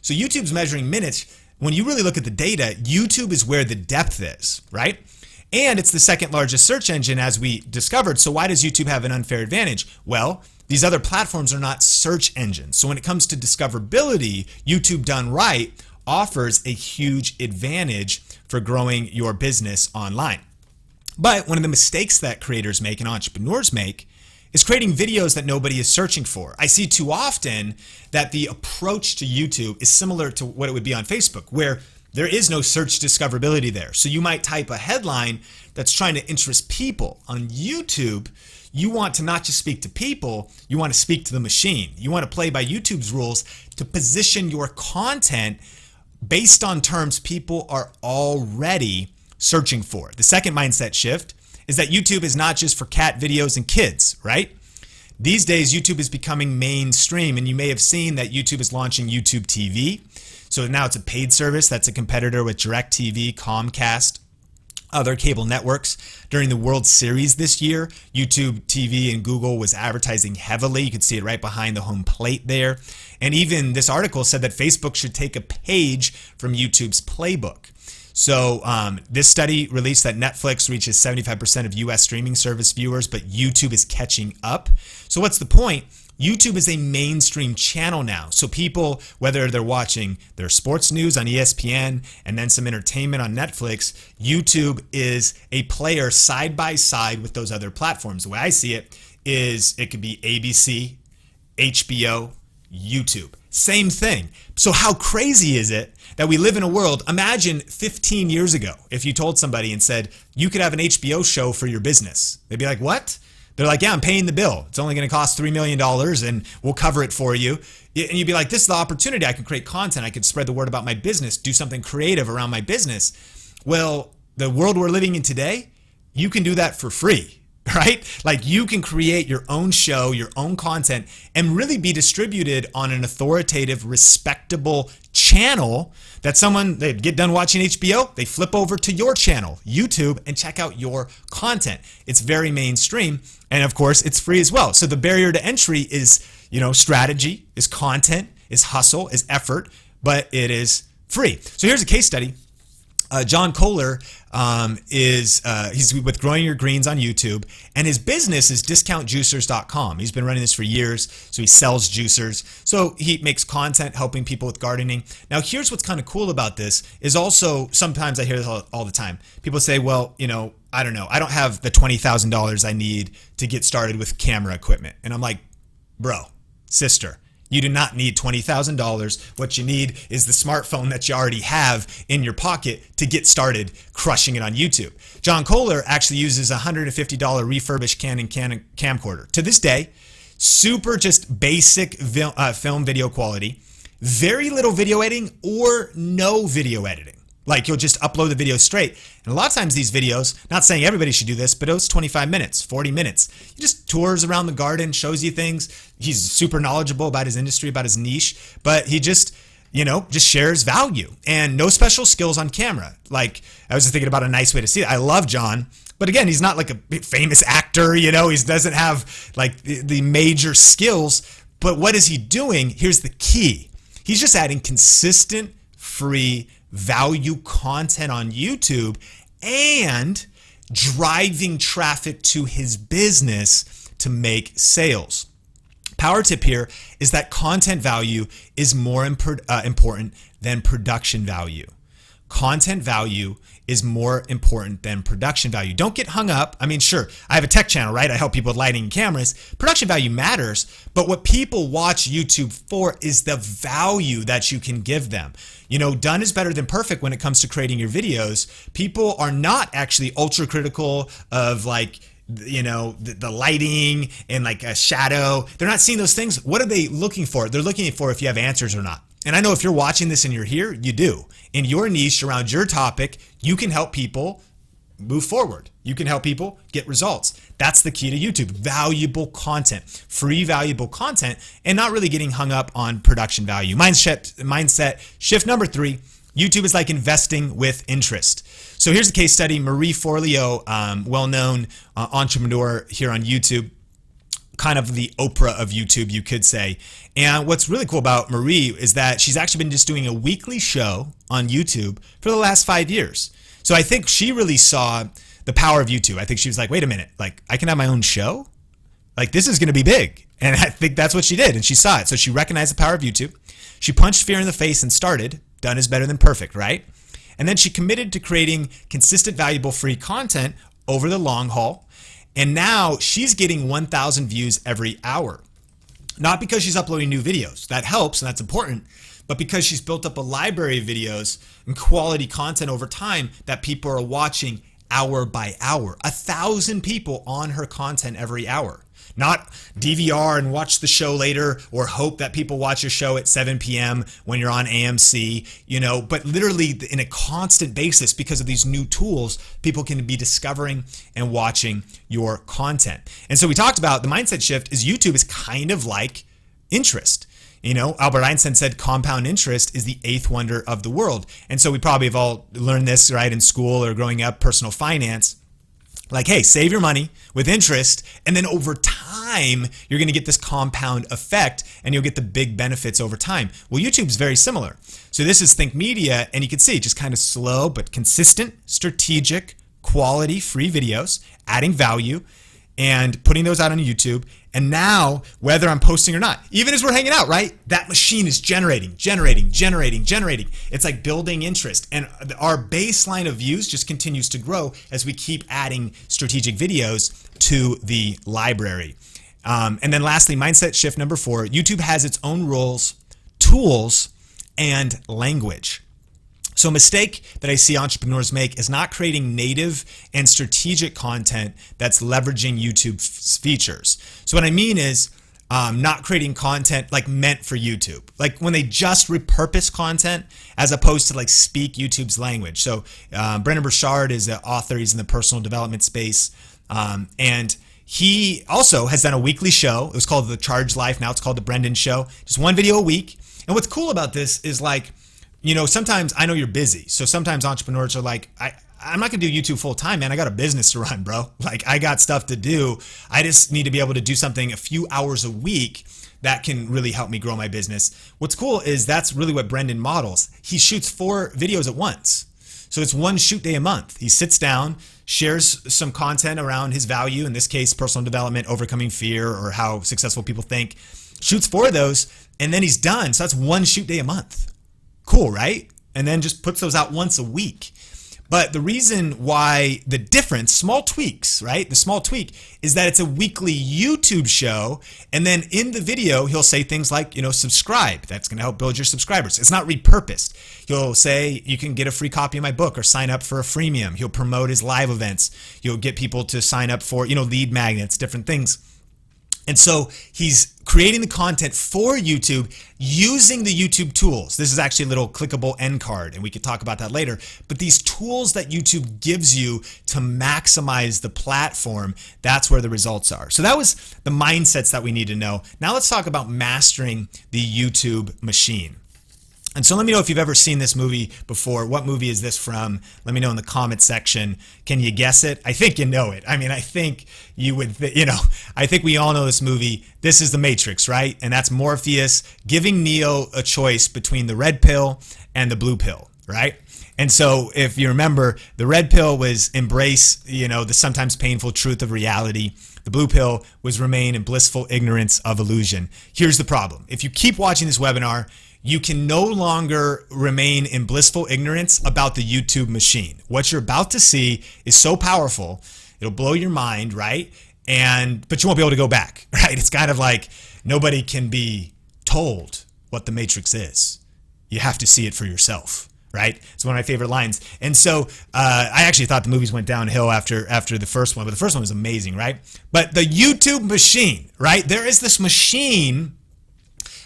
So YouTube's measuring minutes. When you really look at the data, YouTube is where the depth is, right? And it's the second largest search engine, as we discovered. So why does YouTube have an unfair advantage? Well, these other platforms are not search engines. So when it comes to discoverability, YouTube done right offers a huge advantage for growing your business online. But one of the mistakes that creators make and entrepreneurs make is creating videos that nobody is searching for. I see too often that the approach to YouTube is similar to what it would be on Facebook, where there is no search discoverability there. So you might type a headline that's trying to interest people. On YouTube, you want to not just speak to people, you want to speak to the machine. You want to play by YouTube's rules to position your content based on terms people are already searching for. The second mindset shift is that YouTube is not just for cat videos and kids, right? These days, YouTube is becoming mainstream, and you may have seen that YouTube is launching YouTube TV. So now it's a paid service that's a competitor with DirecTV, Comcast, other cable networks. During the World Series this year, YouTube TV and Google was advertising heavily. You can see it right behind the home plate there. And even this article said that Facebook should take a page from YouTube's playbook. So this study released that Netflix reaches 75% of US streaming service viewers, but YouTube is catching up. So what's the point? YouTube is a mainstream channel now. So people, whether they're watching their sports news on ESPN and then some entertainment on Netflix, YouTube is a player side by side with those other platforms. The way I see it is it could be ABC, HBO, YouTube. Same thing. So how crazy is it that we live in a world? Imagine 15 years ago if you told somebody and said, you could have an HBO show for your business. They'd be like, what? They're like, yeah, I'm paying the bill. It's only going to cost $3 million and we'll cover it for you. And you'd be like, this is the opportunity. I can create content. I can spread the word about my business, do something creative around my business. Well, the world we're living in today, you can do that for free, right? Like you can create your own show, your own content, and really be distributed on an authoritative, respectable channel that they get done watching HBO, they flip over to your channel, YouTube, and check out your content. It's very mainstream. And of course, it's free as well. So the barrier to entry is, strategy, is content, is hustle, is effort, but it is free. So here's a case study. John Kohler he's with Growing Your Greens on YouTube, and his business is discountjuicers.com. He's been running this for years, so he sells juicers. So he makes content helping people with gardening. Now, here's what's kind of cool about this is also sometimes I hear this all the time. People say, well, I don't know. I don't have the $20,000 I need to get started with camera equipment. And I'm like, bro, sister, you do not need $20,000. What you need is the smartphone that you already have in your pocket to get started crushing it on YouTube. John Kohler actually uses a $150 refurbished Canon camcorder. To this day, super just basic film video quality, very little video editing or no video editing. Like you'll just upload the video straight. And a lot of times these videos, not saying everybody should do this, but it's 25 minutes, 40 minutes. He just tours around the garden, shows you things. He's super knowledgeable about his industry, about his niche, but he just shares value and no special skills on camera. Like I was just thinking about a nice way to see it. I love John, but again, he's not like a famous actor, he doesn't have like the major skills, but what is he doing? Here's the key. He's just adding consistent, free value content on YouTube and driving traffic to his business to make sales. Power tip here is that content value is more important than production value. Content value is more important than production value. Don't get hung up. I mean, sure, I have a tech channel, right? I help people with lighting and cameras. Production value matters, but what people watch YouTube for is the value that you can give them. Done is better than perfect when it comes to creating your videos. People are not actually ultra critical of the lighting and like a shadow. They're not seeing those things. What are they looking for? They're looking for if you have answers or not. And I know if you're watching this and you're here, you do. In your niche around your topic, you can help people move forward. You can help people get results. That's the key to YouTube. Valuable content, free valuable content, and not really getting hung up on production value. Mindset shift number 3, YouTube is like investing with interest. So here's a case study. Marie Forleo, well-known entrepreneur here on YouTube, kind of the Oprah of YouTube, you could say. And what's really cool about Marie is that she's actually been just doing a weekly show on YouTube for the last 5 years. So I think she really saw the power of YouTube. I think she was like, wait a minute, like I can have my own show? Like this is going to be big. And I think that's what she did. And she saw it. So she recognized the power of YouTube. She punched fear in the face and started. Done is better than perfect, right? And then she committed to creating consistent, valuable, free content over the long haul. And now she's getting 1,000 views every hour. Not because she's uploading new videos. That helps and that's important. But because she's built up a library of videos and quality content over time that people are watching hour by hour. 1,000 people on her content every hour. Not DVR and watch the show later or hope that people watch your show at 7 p.m. when you're on AMC, but literally in a constant basis because of these new tools, people can be discovering and watching your content. And so we talked about the mindset shift is YouTube is kind of like interest. Albert Einstein said compound interest is the eighth wonder of the world. And so we probably have all learned this, right, in school or growing up, personal finance. Like, hey, save your money with interest, and then over time, you're going to get this compound effect, and you'll get the big benefits over time. Well, YouTube's very similar. So this is Think Media, and you can see just kind of slow but consistent, strategic, quality, free videos, adding value, and putting those out on YouTube. And now, whether I'm posting or not, even as we're hanging out, right, that machine is generating. It's like building interest. And our baseline of views just continues to grow as we keep adding strategic videos to the library. And then lastly, mindset shift number 4, YouTube has its own rules, tools, and language. So a mistake that I see entrepreneurs make is not creating native and strategic content that's leveraging YouTube's features. So what I mean is not creating content like meant for YouTube. Like when they just repurpose content as opposed to like speak YouTube's language. So Brendan Burchard is an author. He's in the personal development space. And he also has done a weekly show. It was called The Charged Life. Now it's called The Brendan Show. Just one video a week. And what's cool about this is like, sometimes I know you're busy. So sometimes entrepreneurs are like, I'm not gonna do YouTube full time, man. I got a business to run, bro. Like I got stuff to do. I just need to be able to do something a few hours a week that can really help me grow my business. What's cool is that's really what Brendan models. He shoots 4 videos at once. So it's one shoot day a month. He sits down, shares some content around his value, in this case, personal development, overcoming fear, or how successful people think, shoots 4 of those, and then he's done. So that's one shoot day a month. Cool, right? And then just puts those out once a week. But the reason why the difference, small tweaks, right? The small tweak is that it's a weekly YouTube show. And then in the video, he'll say things like, subscribe. That's going to help build your subscribers. It's not repurposed. He'll say you can get a free copy of my book or sign up for a freemium. He'll promote his live events. He'll get people to sign up for, lead magnets, different things. And so he's creating the content for YouTube using the YouTube tools. This is actually a little clickable end card, and we could talk about that later. But these tools that YouTube gives you to maximize the platform, that's where the results are. So that was the mindsets that we need to know. Now let's talk about mastering the YouTube machine. And so let me know if you've ever seen this movie before. What movie is this from? Let me know in the comment section. Can you guess it? I think you know it. I mean, I think you would, I think we all know this movie. This is The Matrix, right? And that's Morpheus giving Neo a choice between the red pill and the blue pill, right? And so if you remember, the red pill was embrace, the sometimes painful truth of reality. The blue pill was remain in blissful ignorance of illusion. Here's the problem. If you keep watching this webinar, you can no longer remain in blissful ignorance about the YouTube machine. What you're about to see is so powerful, it'll blow your mind, right? But you won't be able to go back, right? It's kind of like nobody can be told what the Matrix is. You have to see it for yourself, right? It's one of my favorite lines. And so I actually thought the movies went downhill after the first one, but the first one was amazing, right? But the YouTube machine, right? There is this machine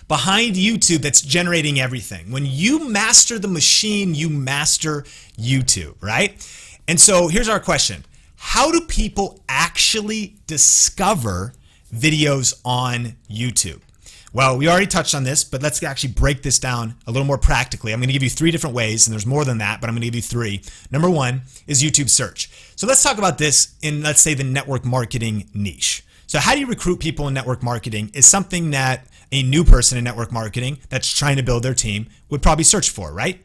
behind YouTube that's generating everything. When you master the machine, you master YouTube, right? And so here's our question. How do people actually discover videos on YouTube? Well, we already touched on this, but let's actually break this down a little more practically. I'm going to give you 3 different ways, and there's more than that, but I'm going to give you 3. Number 1 is YouTube search. So let's talk about this in, let's say, the network marketing niche. So how do you recruit people in network marketing is something that a new person in network marketing that's trying to build their team would probably search for, right?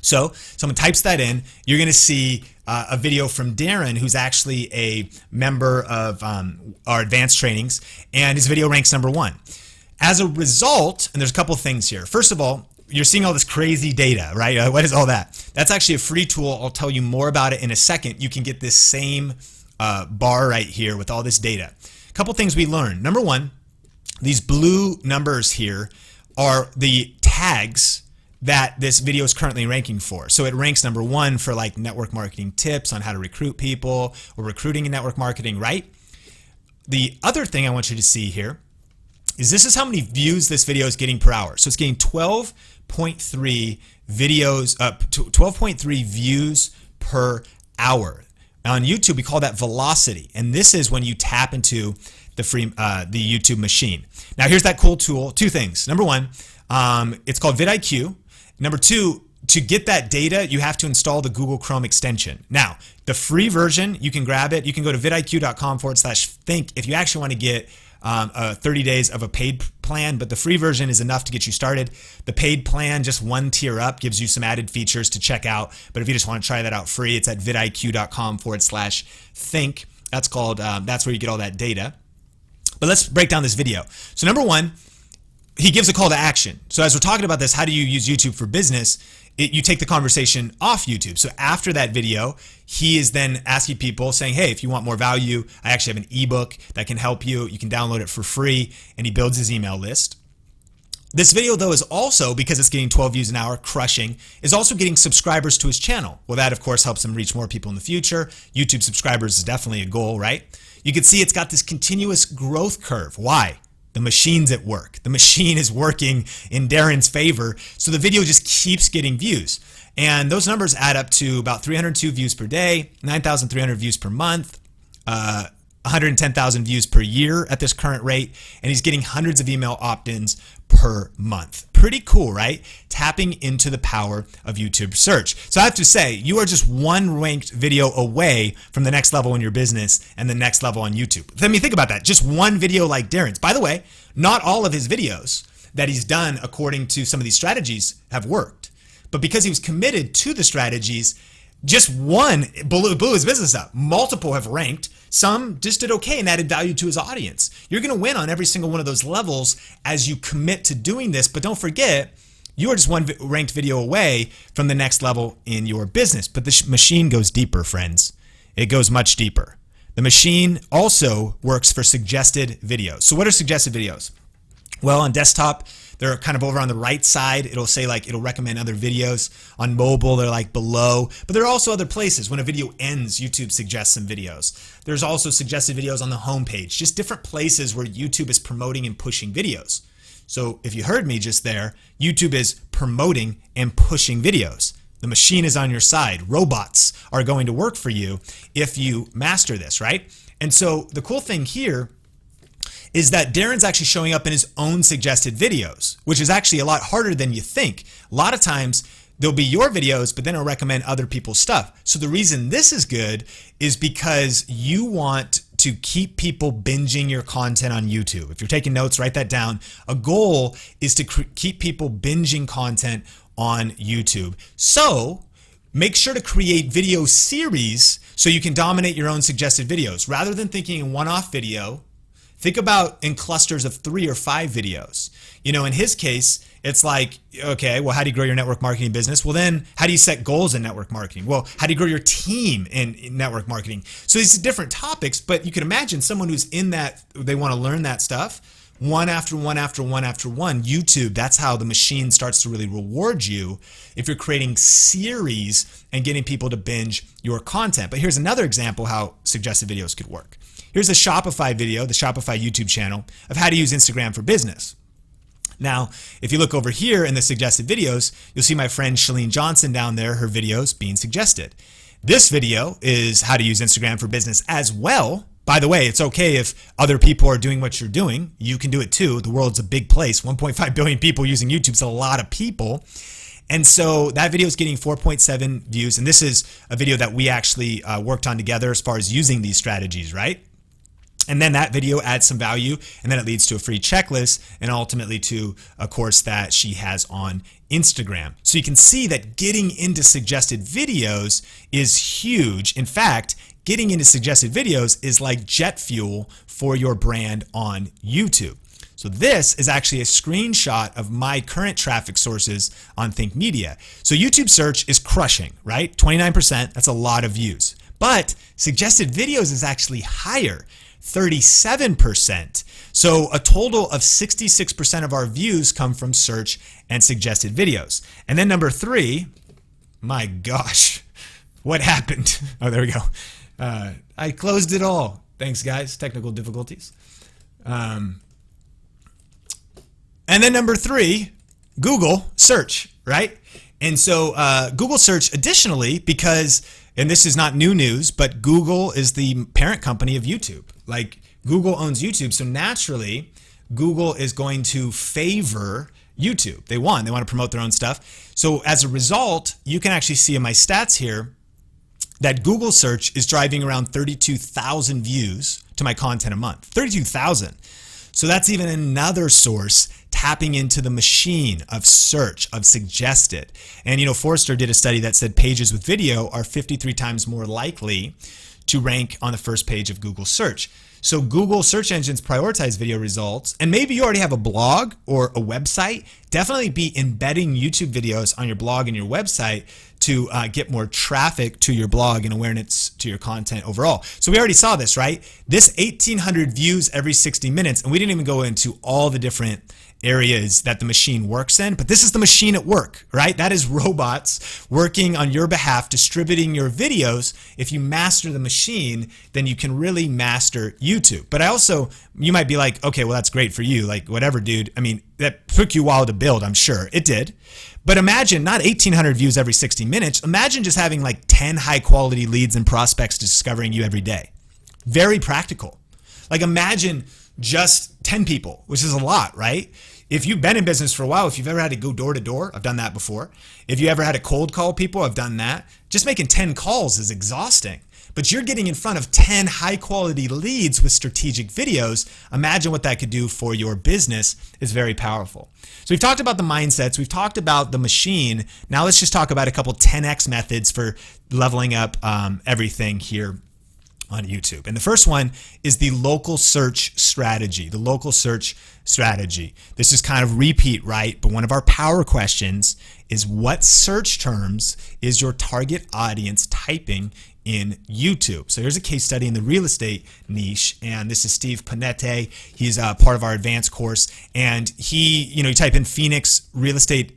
So someone types that in, you're going to see a video from Darren, who's actually a member of our advanced trainings, and his video ranks number 1. As a result, and there's a couple things here. First of all, you're seeing all this crazy data, right? What is all that? That's actually a free tool. I'll tell you more about it in a second. You can get this same bar right here with all this data. A couple things we learned. Number 1, these blue numbers here are the tags that this video is currently ranking for. So it ranks number 1 for like network marketing tips on how to recruit people or recruiting in network marketing, right? The other thing I want you to see here is this is how many views this video is getting per hour. So it's getting 12.3 videos, 12.3 views per hour. Now on YouTube, we call that velocity. And this is when you tap into the YouTube machine. Now here's that cool tool. Two things. Number one, it's called vidIQ. Number two, to get that data, you have to install the Google Chrome extension. Now, the free version, you can grab it. You can go to vidiq.com/think if you actually want to get 30 days of a paid plan, but the free version is enough to get you started. The paid plan, just one tier up, gives you some added features to check out. But if you just want to try that out free, it's at vidiq.com/think. That's where you get all that data. But let's break down this video. So number one, he gives a call to action. So as we're talking about this, how do you use YouTube for business? You take the conversation off YouTube. So after that video, he is then asking people saying, hey, if you want more value, I actually have an ebook that can help you. You can download it for free. And he builds his email list. This video, though, is also, because it's getting 12 views an hour, crushing, is also getting subscribers to his channel. Well, that, of course, helps him reach more people in the future. YouTube subscribers is definitely a goal, right? You can see it's got this continuous growth curve. Why? The machine's at work. The machine is working in Darren's favor. So the video just keeps getting views. And those numbers add up to about 302 views per day, 9,300 views per month, 110,000 views per year at this current rate. And he's getting hundreds of email opt-ins per month. Pretty cool, right? Tapping into the power of YouTube search. So I have to say, you are just one ranked video away from the next level in your business and the next level on YouTube. Let me think about that. Just one video like Darren's. By the way, not all of his videos that he's done according to some of these strategies have worked. But because he was committed to the strategies, just one blew his business up. Multiple have ranked. Some just did okay and added value to his audience. You're going to win on every single one of those levels as you commit to doing this. But don't forget, you are just one ranked video away from the next level in your business. But the machine goes deeper, friends. It goes much deeper. The machine also works for suggested videos. So what are suggested videos? Well, on desktop, they're kind of over on the right side. It'll say it'll recommend other videos. On mobile, they're below. But there are also other places. When a video ends, YouTube suggests some videos. There's also suggested videos on the homepage. Just different places where YouTube is promoting and pushing videos. So if you heard me just there, YouTube is promoting and pushing videos. The machine is on your side. Robots are going to work for you if you master this, right? And so the cool thing here is that Darren's actually showing up in his own suggested videos, which is actually a lot harder than you think. A lot of times there'll be your videos, but then it'll recommend other people's stuff. So the reason this is good is because you want to keep people binging your content on YouTube. If you're taking notes, write that down. A goal is to keep people binging content on YouTube. So make sure to create video series so you can dominate your own suggested videos. Rather than thinking in one-off video, think about in clusters of 3 or 5 videos. In his case, it's okay, well, how do you grow your network marketing business? Well, then how do you set goals in network marketing? Well, how do you grow your team in network marketing? So these are different topics, but you can imagine someone who's in that, they want to learn that stuff, one after one after one after one. YouTube, that's how the machine starts to really reward you if you're creating series and getting people to binge your content. But here's another example how suggested videos could work. Here's a Shopify video, the Shopify YouTube channel, of how to use Instagram for business. Now, if you look over here in the suggested videos, you'll see my friend Shalene Johnson down there, her videos being suggested. This video is how to use Instagram for business as well. By the way, it's okay if other people are doing what you're doing. You can do it too. The world's a big place. 1.5 billion people using YouTube is a lot of people. And so that video is getting 4.7 views. And this is a video that we actually worked on together as far as using these strategies, right? And then that video adds some value, and then it leads to a free checklist and ultimately to a course that she has on Instagram. So you can see that getting into suggested videos is huge. In fact, getting into suggested videos is like jet fuel for your brand on YouTube. So this is actually a screenshot of my current traffic sources on Think Media. So YouTube search is crushing, right? 29%, that's a lot of views. But suggested videos is actually higher. 37%. So a total of 66% of our views come from search and suggested videos. And then number 3, my gosh, what happened? Oh, there we go. I closed it all. Thanks, guys. Technical difficulties. And then number 3, Google search, right? And so Google search additionally, because, and this is not new news, but Google is the parent company of YouTube. Google owns YouTube, so naturally, Google is going to favor YouTube. They want to promote their own stuff. So as a result, you can actually see in my stats here that Google search is driving around 32,000 views to my content a month. 32,000. So that's even another source tapping into the machine of search, of suggested. And Forrester did a study that said pages with video are 53 times more likely to rank on the first page of Google search. So Google search engines prioritize video results, and maybe you already have a blog or a website. Definitely be embedding YouTube videos on your blog and your website to get more traffic to your blog and awareness to your content overall. So we already saw this, right? This 1,800 views every 60 minutes, and we didn't even go into all the different areas that the machine works in, but this is the machine at work, right? That is robots working on your behalf, distributing your videos. If you master the machine, then you can really master YouTube. But you might be like, okay, well, that's great for you. Like, whatever, dude. I mean, that took you a while to build, I'm sure. It did. But imagine not 1,800 views every 60 minutes. Imagine just having like 10 high quality leads and prospects discovering you every day. Very practical. Like, imagine just 10 people, which is a lot, right? If you've been in business for a while, if you've ever had to go door to door, I've done that before. If you ever had to cold call people, I've done that. Just making 10 calls is exhausting. But you're getting in front of 10 high quality leads with strategic videos. Imagine what that could do for your business. Is very powerful. So we've talked about the mindsets. We've talked about the machine. Now let's just talk about a couple 10x methods for leveling up everything here on YouTube. And the first one is the local search strategy. The local search strategy. This is kind of repeat, right? But one of our power questions is, what search terms is your target audience typing in YouTube? So here's a case study in the real estate niche, and this is Steve Panette. He's part of our advanced course, and you type in Phoenix real estate,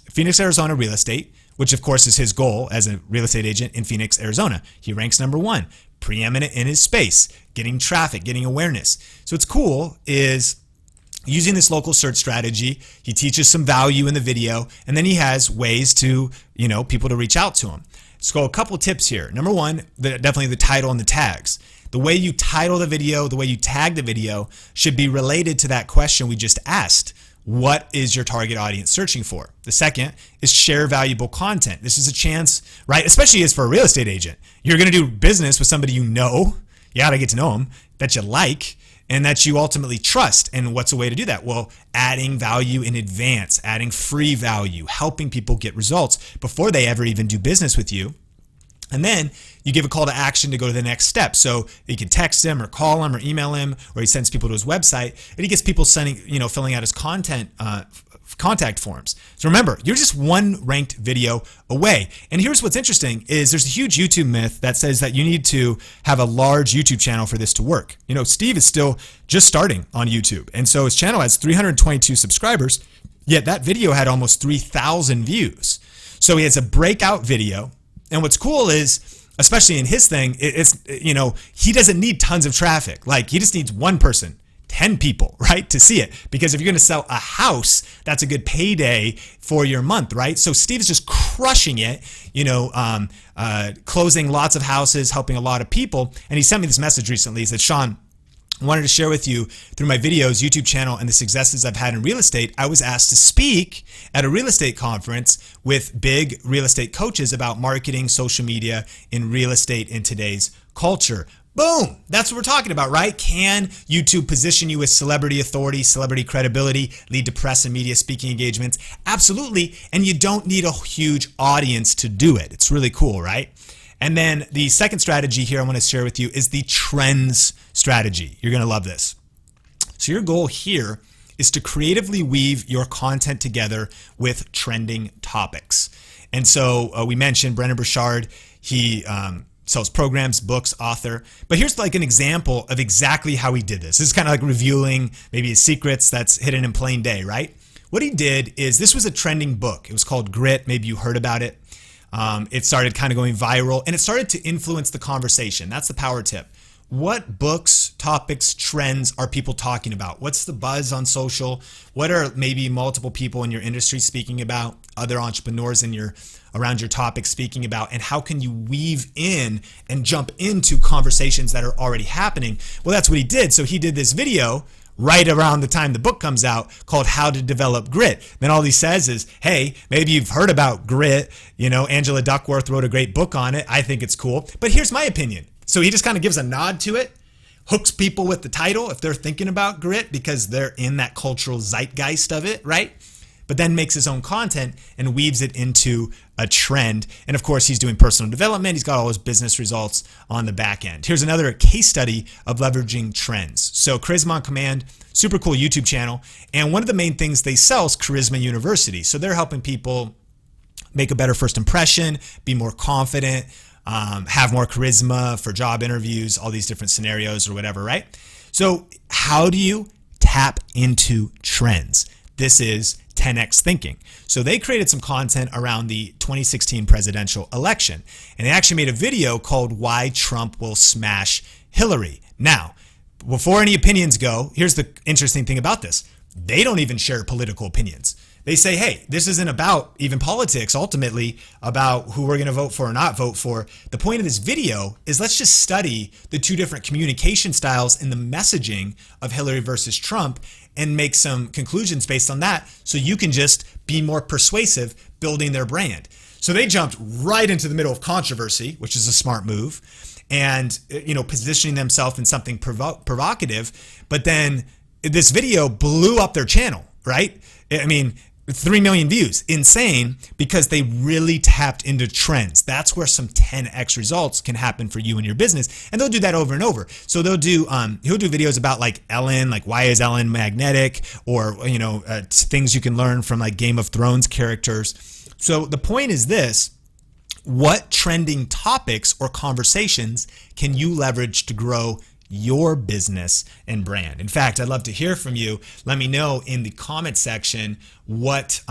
Phoenix, Arizona real estate, which of course is his goal as a real estate agent in Phoenix, Arizona. He ranks number 1, preeminent in his space, getting traffic, getting awareness. So what's cool is using this local search strategy, he teaches some value in the video, and then he has ways to, people to reach out to him. So a couple tips here. Number 1, definitely the title and the tags. The way you title the video, the way you tag the video should be related to that question we just asked. What is your target audience searching for? The second is share valuable content. This is a chance, right? Especially as for a real estate agent. You're going to do business with somebody you know. You got to get to know them, that you like, and that you ultimately trust. And what's a way to do that? Well, adding value in advance, adding free value, helping people get results before they ever even do business with you. And then you give a call to action to go to the next step. So you can text him or call him or email him, or he sends people to his website, and he gets people filling out his contact forms. So remember, you're just one ranked video away. And here's what's interesting is there's a huge YouTube myth that says that you need to have a large YouTube channel for this to work. Steve is still just starting on YouTube. And so his channel has 322 subscribers, yet that video had almost 3,000 views. So he has a breakout video. And what's cool is, especially in his thing, he doesn't need tons of traffic. Like, he just needs one person, 10 people, right, to see it. Because if you're going to sell a house, that's a good payday for your month, right? So Steve is just crushing it, closing lots of houses, helping a lot of people. And he sent me this message recently. He said, Sean, I wanted to share with you through my videos, YouTube channel, and the successes I've had in real estate. I was asked to speak at a real estate conference with big real estate coaches about marketing, social media, in real estate in today's culture. Boom! That's what we're talking about, right? Can YouTube position you as celebrity authority, celebrity credibility, lead to press and media speaking engagements? Absolutely. And you don't need a huge audience to do it. It's really cool, right? And then the second strategy here I want to share with you is the trends strategy. You're going to love this. So your goal here is to creatively weave your content together with trending topics. And so we mentioned Brennan Burchard. He sells programs, books, author. But here's like an example of exactly how he did this. This is kind of like revealing maybe his secrets that's hidden in plain day, right? What he did is, this was a trending book. It was called Grit. Maybe you heard about it. It started kind of going viral, and it started to influence the conversation. That's the power tip. what books, topics, trends are people talking about? What's the buzz on social? What are maybe multiple people in your industry speaking about, other entrepreneurs in your around your topic speaking about, and how can you weave in and jump into conversations that are already happening? Well, that's what he did. So he did this video right around the time the book comes out called How to Develop Grit. Then all he says is, hey, maybe you've heard about grit. You know, Angela Duckworth wrote a great book on it. I think it's cool. But here's my opinion. So he just kind of gives a nod to it, hooks people with the title if they're thinking about grit because they're in that cultural zeitgeist of it, right? But then makes his own content and weaves it into a trend. And of course, he's doing personal development. He's got all his business results on the back end. Here's another case study of leveraging trends. So Charisma on Command, super cool YouTube channel. And one of the main things they sell is Charisma University. So they're helping people make a better first impression, be more confident, have more charisma for job interviews, all these different scenarios or whatever, right? So how do you tap into trends? This is 10x thinking. So they created some content around the 2016 presidential election, and they actually made a video called Why Trump Will Smash Hillary. Now, before any opinions go, here's the interesting thing about this. They don't even share political opinions. They say, hey, this isn't about even politics, ultimately about who we're going to vote for or not vote for. The point of this video is let's just study the two different communication styles and the messaging of Hillary versus Trump and make some conclusions based on that so you can just be more persuasive building their brand. So they jumped right into the middle of controversy, which is a smart move, and positioning themselves in something provocative. But then this video blew up their channel, right? I mean, 3 million views, insane, because they really tapped into trends. That's where some 10x results can happen for you and your business, and they'll do that over and over. So they'll do he'll do videos about like Ellen, like why is Ellen magnetic, or things you can learn from like Game of Thrones characters. So the point is this: what trending topics or conversations can you leverage to grow your business and brand? In fact, I'd love to hear from you. Let me know in the comment section what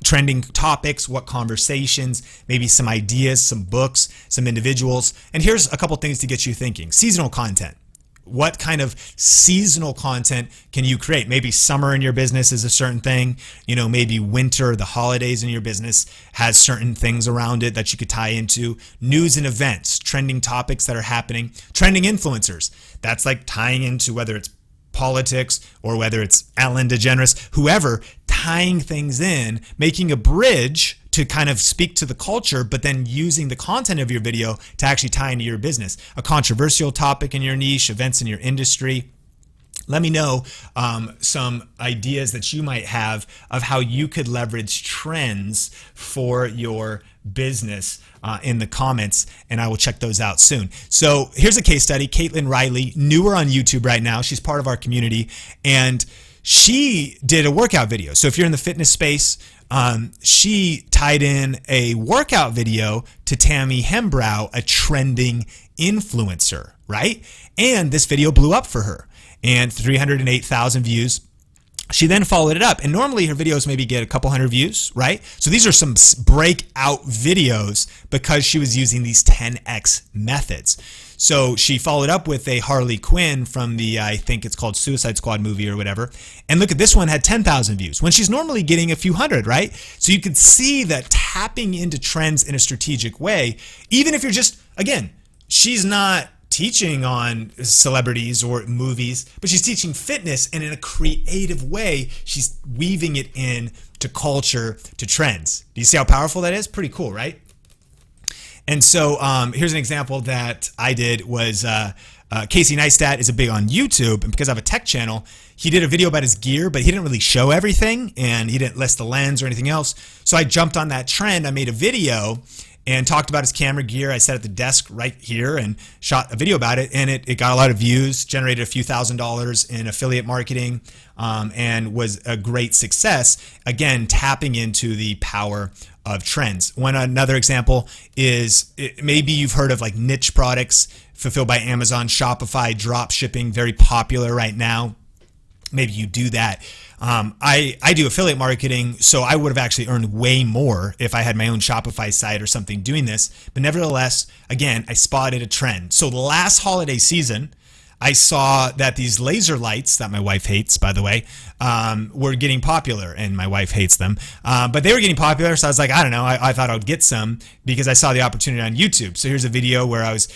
trending topics, what conversations, maybe some ideas, some books, some individuals. And here's a couple things to get you thinking. Seasonal content. What kind of seasonal content can you create? Maybe summer in your business is a certain thing. Maybe winter, the holidays in your business has certain things around it that you could tie into. News and events, trending topics that are happening. Trending influencers. That's like tying into whether it's politics or whether it's Ellen DeGeneres, whoever, tying things in, making a bridge to kind of speak to the culture, but then using the content of your video to actually tie into your business. A controversial topic in your niche, events in your industry. Let me know some ideas that you might have of how you could leverage trends for your business in the comments, and I will check those out soon. So here's a case study. Caitlin Riley, newer on YouTube right now. She's part of our community, and she did a workout video. So if you're in the fitness space, she tied in a workout video to Tammy Hembrow, a trending influencer, right? And this video blew up for her, and 308,000 views. She then followed it up, and normally her videos maybe get a couple hundred views, right? So these are some breakout videos because she was using these 10x methods. So she followed up with a Harley Quinn from the, I think it's called Suicide Squad movie or whatever. And look at this one, had 10,000 views when she's normally getting a few hundred, right? So you could see that tapping into trends in a strategic way, even if you're just, again, she's not teaching on celebrities or movies, but she's teaching fitness, and in a creative way, she's weaving it in to culture, to trends. Do you see how powerful that is? Pretty cool, right? And so here's an example that I did was Casey Neistat is a big on YouTube, and because I have a tech channel, he did a video about his gear, but he didn't really show everything, and he didn't list the lens or anything else. So I jumped on that trend. I made a video and talked about his camera gear. I sat at the desk right here and shot a video about it, and it got a lot of views, generated a few $1,000s in affiliate marketing, and was a great success. Again, tapping into the power of trends. Another example is maybe you've heard of like niche products fulfilled by Amazon, Shopify, drop shipping, very popular right now. Maybe you do that. I do affiliate marketing, so I would have actually earned way more if I had my own Shopify site or something doing this. But nevertheless, again, I spotted a trend. So the last holiday season, I saw that these laser lights that my wife hates, by the way, were getting popular, and my wife hates them. But they were getting popular, so I was like, I don't know. I thought I would get some because I saw the opportunity on YouTube. So here's a video where I was,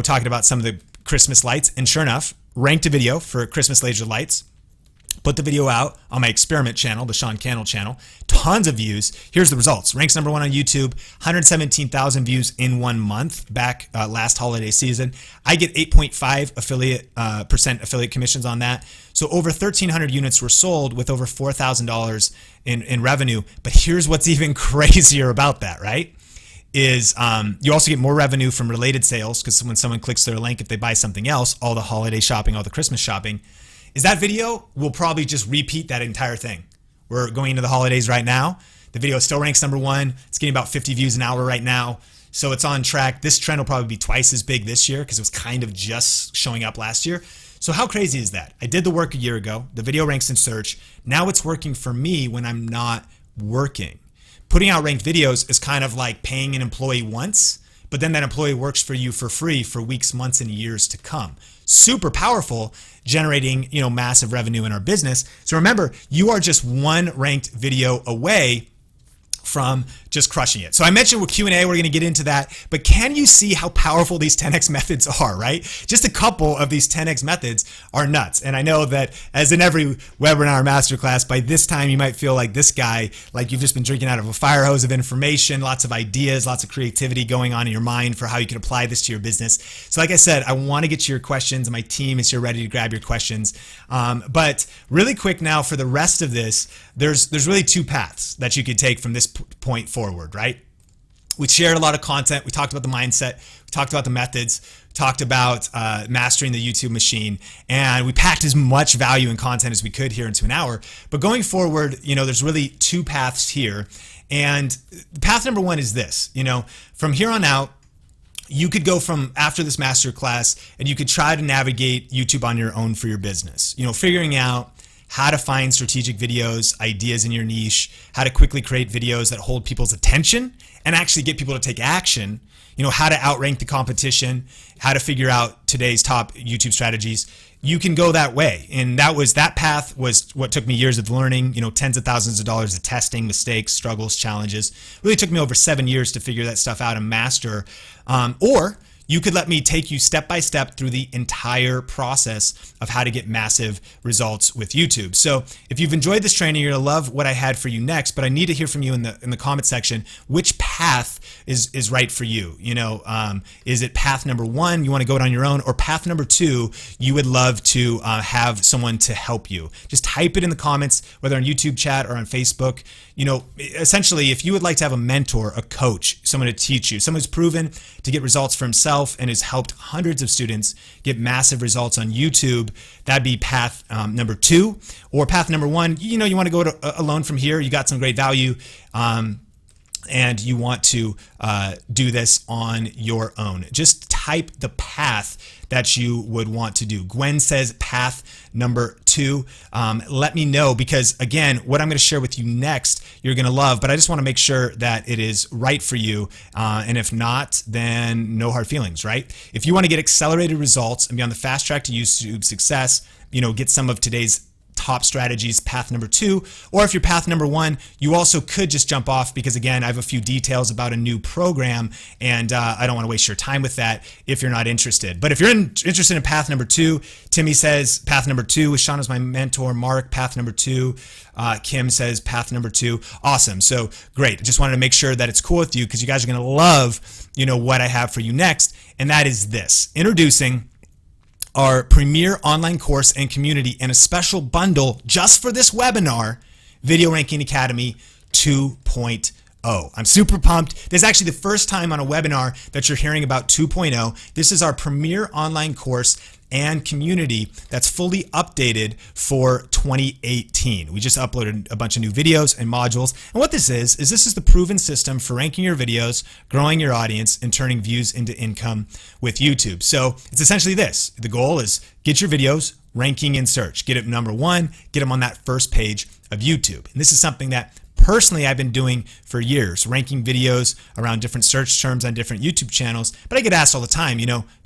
talking about some of the Christmas lights, and sure enough, ranked a video for Christmas laser lights. Put the video out on my experiment channel, the Sean Cannell channel. Tons of views. Here's the results. Ranks number 1 on YouTube, 117,000 views in 1 month back last holiday season. I get 8.5% affiliate commissions on that. So over 1,300 units were sold with over $4,000 in revenue. But here's what's even crazier about that, right? Is you also get more revenue from related sales, because when someone clicks their link, if they buy something else, all the holiday shopping, all the Christmas shopping, is that video will probably just repeat that entire thing. We're going into the holidays right now. The video still ranks number 1. It's getting about 50 views an hour right now. So it's on track. This trend will probably be twice as big this year because it was kind of just showing up last year. So how crazy is that? I did the work a year ago. The video ranks in search. Now it's working for me when I'm not working. Putting out ranked videos is kind of like paying an employee once, but then that employee works for you for free for weeks, months, and years to come. Super powerful, generating massive revenue in our business. So remember, you are just one ranked video away from just crushing it. So I mentioned with Q&A, we're going to get into that, but can you see how powerful these 10X methods are, right? Just a couple of these 10X methods are nuts. And I know that as in every webinar masterclass, by this time you might feel like this guy, like you've just been drinking out of a fire hose of information, lots of ideas, lots of creativity going on in your mind for how you can apply this to your business. So like I said, I want to get to your questions, and my team is here ready to grab your questions. But really quick now for the rest of this, there's really 2 paths that you could take from this point forward, right? We shared a lot of content. We talked about the mindset. We talked about the methods. We talked about mastering the YouTube machine, and we packed as much value and content as we could here into an hour. But going forward, there's really 2 paths here. And path number 1 is this, from here on out, you could go from after this masterclass and you could try to navigate YouTube on your own for your business, figuring out how to find strategic videos, ideas in your niche, how to quickly create videos that hold people's attention and actually get people to take action, how to outrank the competition, how to figure out today's top YouTube strategies. You can go that way. And that path was what took me years of learning, tens of thousands of dollars of testing, mistakes, struggles, challenges. Really took me over 7 years to figure that stuff out and master. Or you could let me take you step by step through the entire process of how to get massive results with YouTube. So if you've enjoyed this training, you're gonna love what I had for you next, but I need to hear from you in the comment section, which path is right for you. Is it path number 1, you wanna go it on your own, or path number 2, you would love to have someone to help you? Just type it in the comments, whether on YouTube chat or on Facebook. Essentially, if you would like to have a mentor, a coach, someone to teach you, someone who's proven to get results for himself and has helped hundreds of students get massive results on YouTube, that'd be path number 2. Or path number 1, you want to go alone from here. You got some great value, and you want to do this on your own. Just type the path that you would want to do. Gwen says path number 2. Let me know, because again, what I'm going to share with you next, you're going to love, but I just want to make sure that it is right for you. And if not, then no hard feelings, right? If you want to get accelerated results and be on the fast track to YouTube success, get some of today's top strategies, path number 2, or if you're path number 1, you also could just jump off, because again, I have a few details about a new program, and I don't want to waste your time with that if you're not interested. But if you're interested in path number 2, Timmy says path number 2, Sean is my mentor. Mark, path number 2. Kim says path number 2. Awesome. So great. Just wanted to make sure that it's cool with you, because you guys are going to love, what I have for you next, and that is this: introducing our premier online course and community and a special bundle just for this webinar, Video Ranking Academy 2.0. I'm super pumped. This is actually the first time on a webinar that you're hearing about 2.0. This is our premier online course and community that's fully updated for 2018. We just uploaded a bunch of new videos and modules. And what this is this is the proven system for ranking your videos, growing your audience, and turning views into income with YouTube. So it's essentially this. The goal is get your videos ranking in search, get it number one, get them on that first page of YouTube. And this is something that personally I've been doing for years, ranking videos around different search terms on different YouTube channels. But I get asked all the time,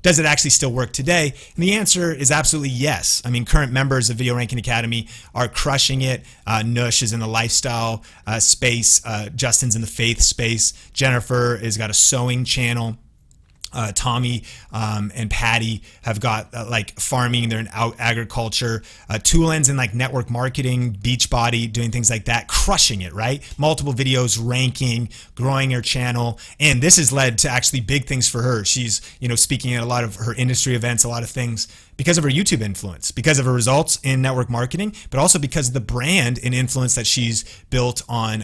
does it actually still work today? And the answer is absolutely yes. I mean, current members of Video Ranking Academy are crushing it. Nush is in the lifestyle space. Justin's in the faith space. Jennifer has got a sewing channel. Tommy and Patty have got like farming, they're in agriculture. Tulin's in like network marketing, Beachbody, doing things like that, crushing it, right? Multiple videos, ranking, growing her channel. And this has led to actually big things for her. She's, speaking at a lot of her industry events, a lot of things because of her YouTube influence, because of her results in network marketing, but also because of the brand and influence that she's built on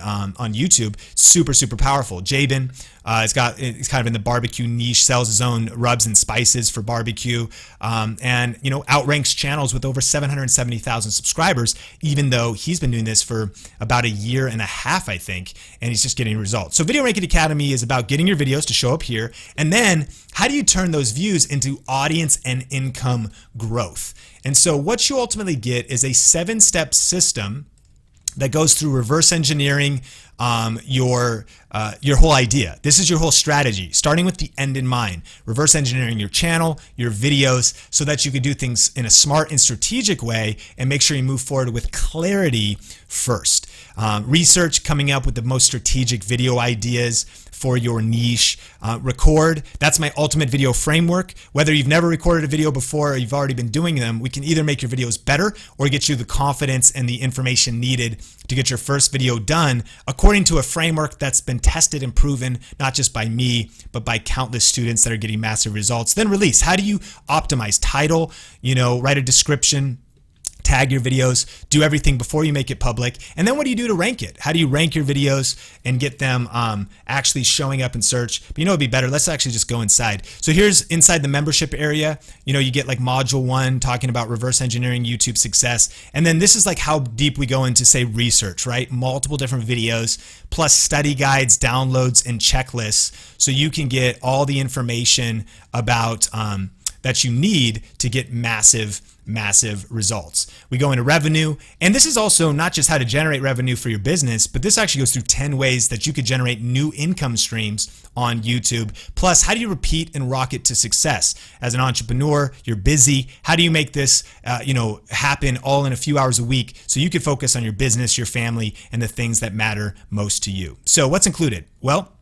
YouTube. Super, super powerful. Jabin, he's kind of in the barbecue niche, sells his own rubs and spices for barbecue, and outranks channels with over 770,000 subscribers, even though he's been doing this for about a year and a half, I think, and he's just getting results. So Video Ranking Academy is about getting your videos to show up here, and then how do you turn those views into audience and income growth? And so what you ultimately get is a 7-step system that goes through reverse engineering your whole idea. This is your whole strategy, starting with the end in mind. Reverse engineering your channel, your videos, so that you can do things in a smart and strategic way and make sure you move forward with clarity first. Research, coming up with the most strategic video ideas for your niche. Record, that's my ultimate video framework. Whether you've never recorded a video before or you've already been doing them, we can either make your videos better or get you the confidence and the information needed to get your first video done according to a framework that's been tested and proven, not just by me, but by countless students that are getting massive results. Then release. How do you optimize title, write a description, tag your videos, do everything before you make it public. And then what do you do to rank it? How do you rank your videos and get them actually showing up in search? But it'd be better. Let's actually just go inside. So here's inside the membership area. You get like module 1 talking about reverse engineering YouTube success. And then this is like how deep we go into, say, research, right? Multiple different videos, plus study guides, downloads, and checklists. So you can get all the information about that you need to get massive results. We go into revenue, and this is also not just how to generate revenue for your business, but this actually goes through 10 ways that you could generate new income streams on YouTube. Plus, how do you repeat and rocket to success? As an entrepreneur, you're busy. How do you make this happen all in a few hours a week so you can focus on your business, your family, and the things that matter most to you? So what's included? Well,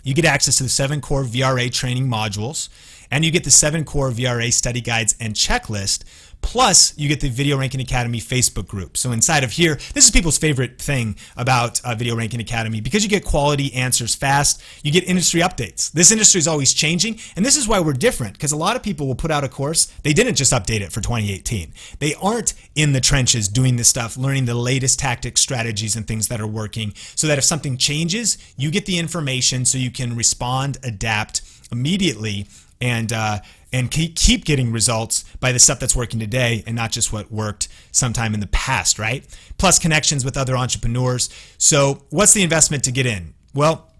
you get access to the 7 core VRA training modules, and you get the 7 core VRA study guides and checklist. Plus, you get the Video Ranking Academy Facebook group. So inside of here, this is people's favorite thing about Video Ranking Academy, because you get quality answers fast. You get industry updates. This industry is always changing, and this is why we're different, because a lot of people will put out a course. They didn't just update it for 2018. They aren't in the trenches doing this stuff, learning the latest tactics, strategies, and things that are working, so that if something changes, you get the information so you can respond, adapt immediately, and keep getting results by the stuff that's working today and not just what worked sometime in the past, right? Plus connections with other entrepreneurs. So what's the investment to get in? Well,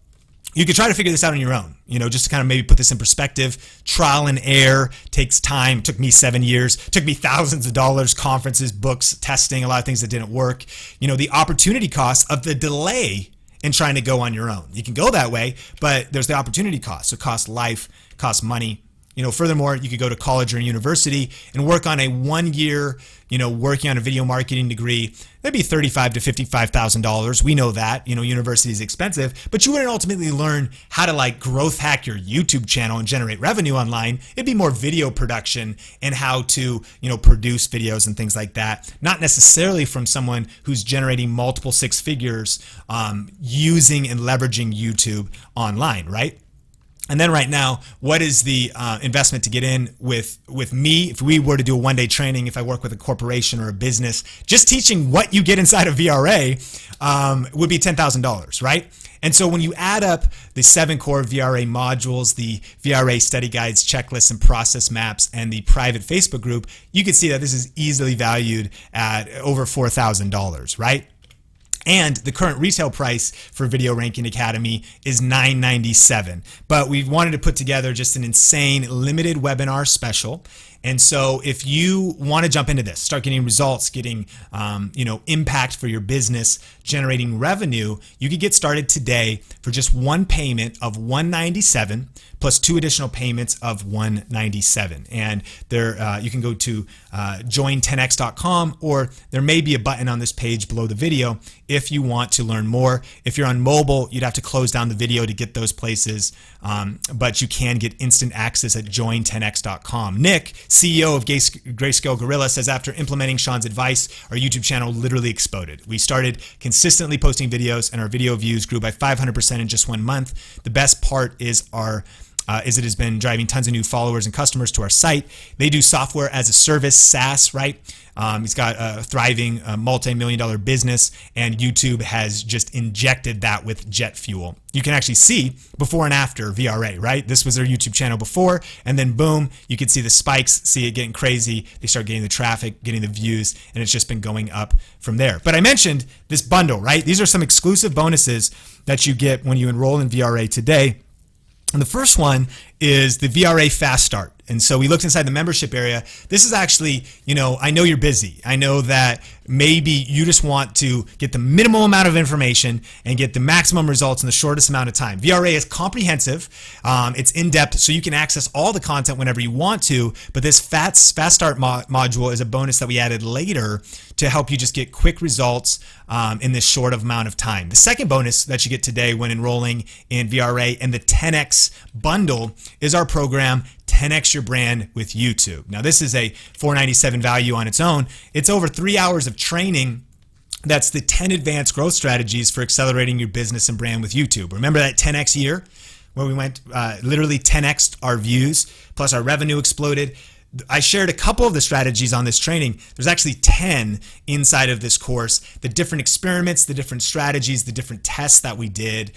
you could try to figure this out on your own, just to kind of maybe put this in perspective. Trial and error takes time. It took me 7 years. It took me thousands of dollars, conferences, books, testing, a lot of things that didn't work. The opportunity cost of the delay in trying to go on your own. You can go that way, but there's the opportunity cost. So it costs life, costs money. Furthermore, you could go to college or university and work on a 1 year, working on a video marketing degree. That'd be $35,000 to $55,000. We know that, university is expensive, but you wouldn't ultimately learn how to growth hack your YouTube channel and generate revenue online. It'd be more video production and how to, produce videos and things like that. Not necessarily from someone who's generating multiple 6 figures using and leveraging YouTube online, right? And then right now, what is the investment to get in with me? If we were to do a one-day training, if I work with a corporation or a business, just teaching what you get inside of VRA would be $10,000, right? And so when you add up the 7 core VRA modules, the VRA study guides, checklists, and process maps, and the private Facebook group, you can see that this is easily valued at over $4,000, right? And the current retail price for Video Ranking Academy is $997. But we've wanted to put together just an insane limited webinar special. And so if you want to jump into this, start getting results, getting impact for your business, generating revenue, you could get started today for just one payment of $197 plus 2 additional payments of $197. And there you can go to join10x.com, or there may be a button on this page below the video if you want to learn more. If you're on mobile, you'd have to close down the video to get those places, but you can get instant access at join10x.com. Nick, CEO of Grayscale Gorilla, says after implementing Sean's advice, our YouTube channel literally exploded. We started consistently posting videos, and our video views grew by 500% in just 1 month. The best part is it has been driving tons of new followers and customers to our site. They do software as a service, SaaS, right? He's got a thriving multi-million-dollar business, and YouTube has just injected that with jet fuel. You can actually see before and after VRA, right? This was their YouTube channel before, and then boom, you can see the spikes, see it getting crazy. They start getting the traffic, getting the views, and it's just been going up from there. But I mentioned this bundle, right? These are some exclusive bonuses that you get when you enroll in VRA today. And the first one is the VRA Fast Start. And so we looked inside the membership area. This is actually, I know you're busy. I know that maybe you just want to get the minimum amount of information and get the maximum results in the shortest amount of time. VRA is comprehensive. It's in-depth, so you can access all the content whenever you want to. But this Fast Start module is a bonus that we added later to help you just get quick results in this short amount of time. The second bonus that you get today when enrolling in VRA and the 10X bundle is our program 10X Your Brand with YouTube. Now this is a $497 value on its own. It's over 3 hours of training. That's the 10 advanced growth strategies for accelerating your business and brand with YouTube. Remember that 10X year where we went literally 10X our views plus our revenue exploded? I shared a couple of the strategies on this training. There's actually 10 inside of this course, the different experiments, the different strategies, the different tests that we did.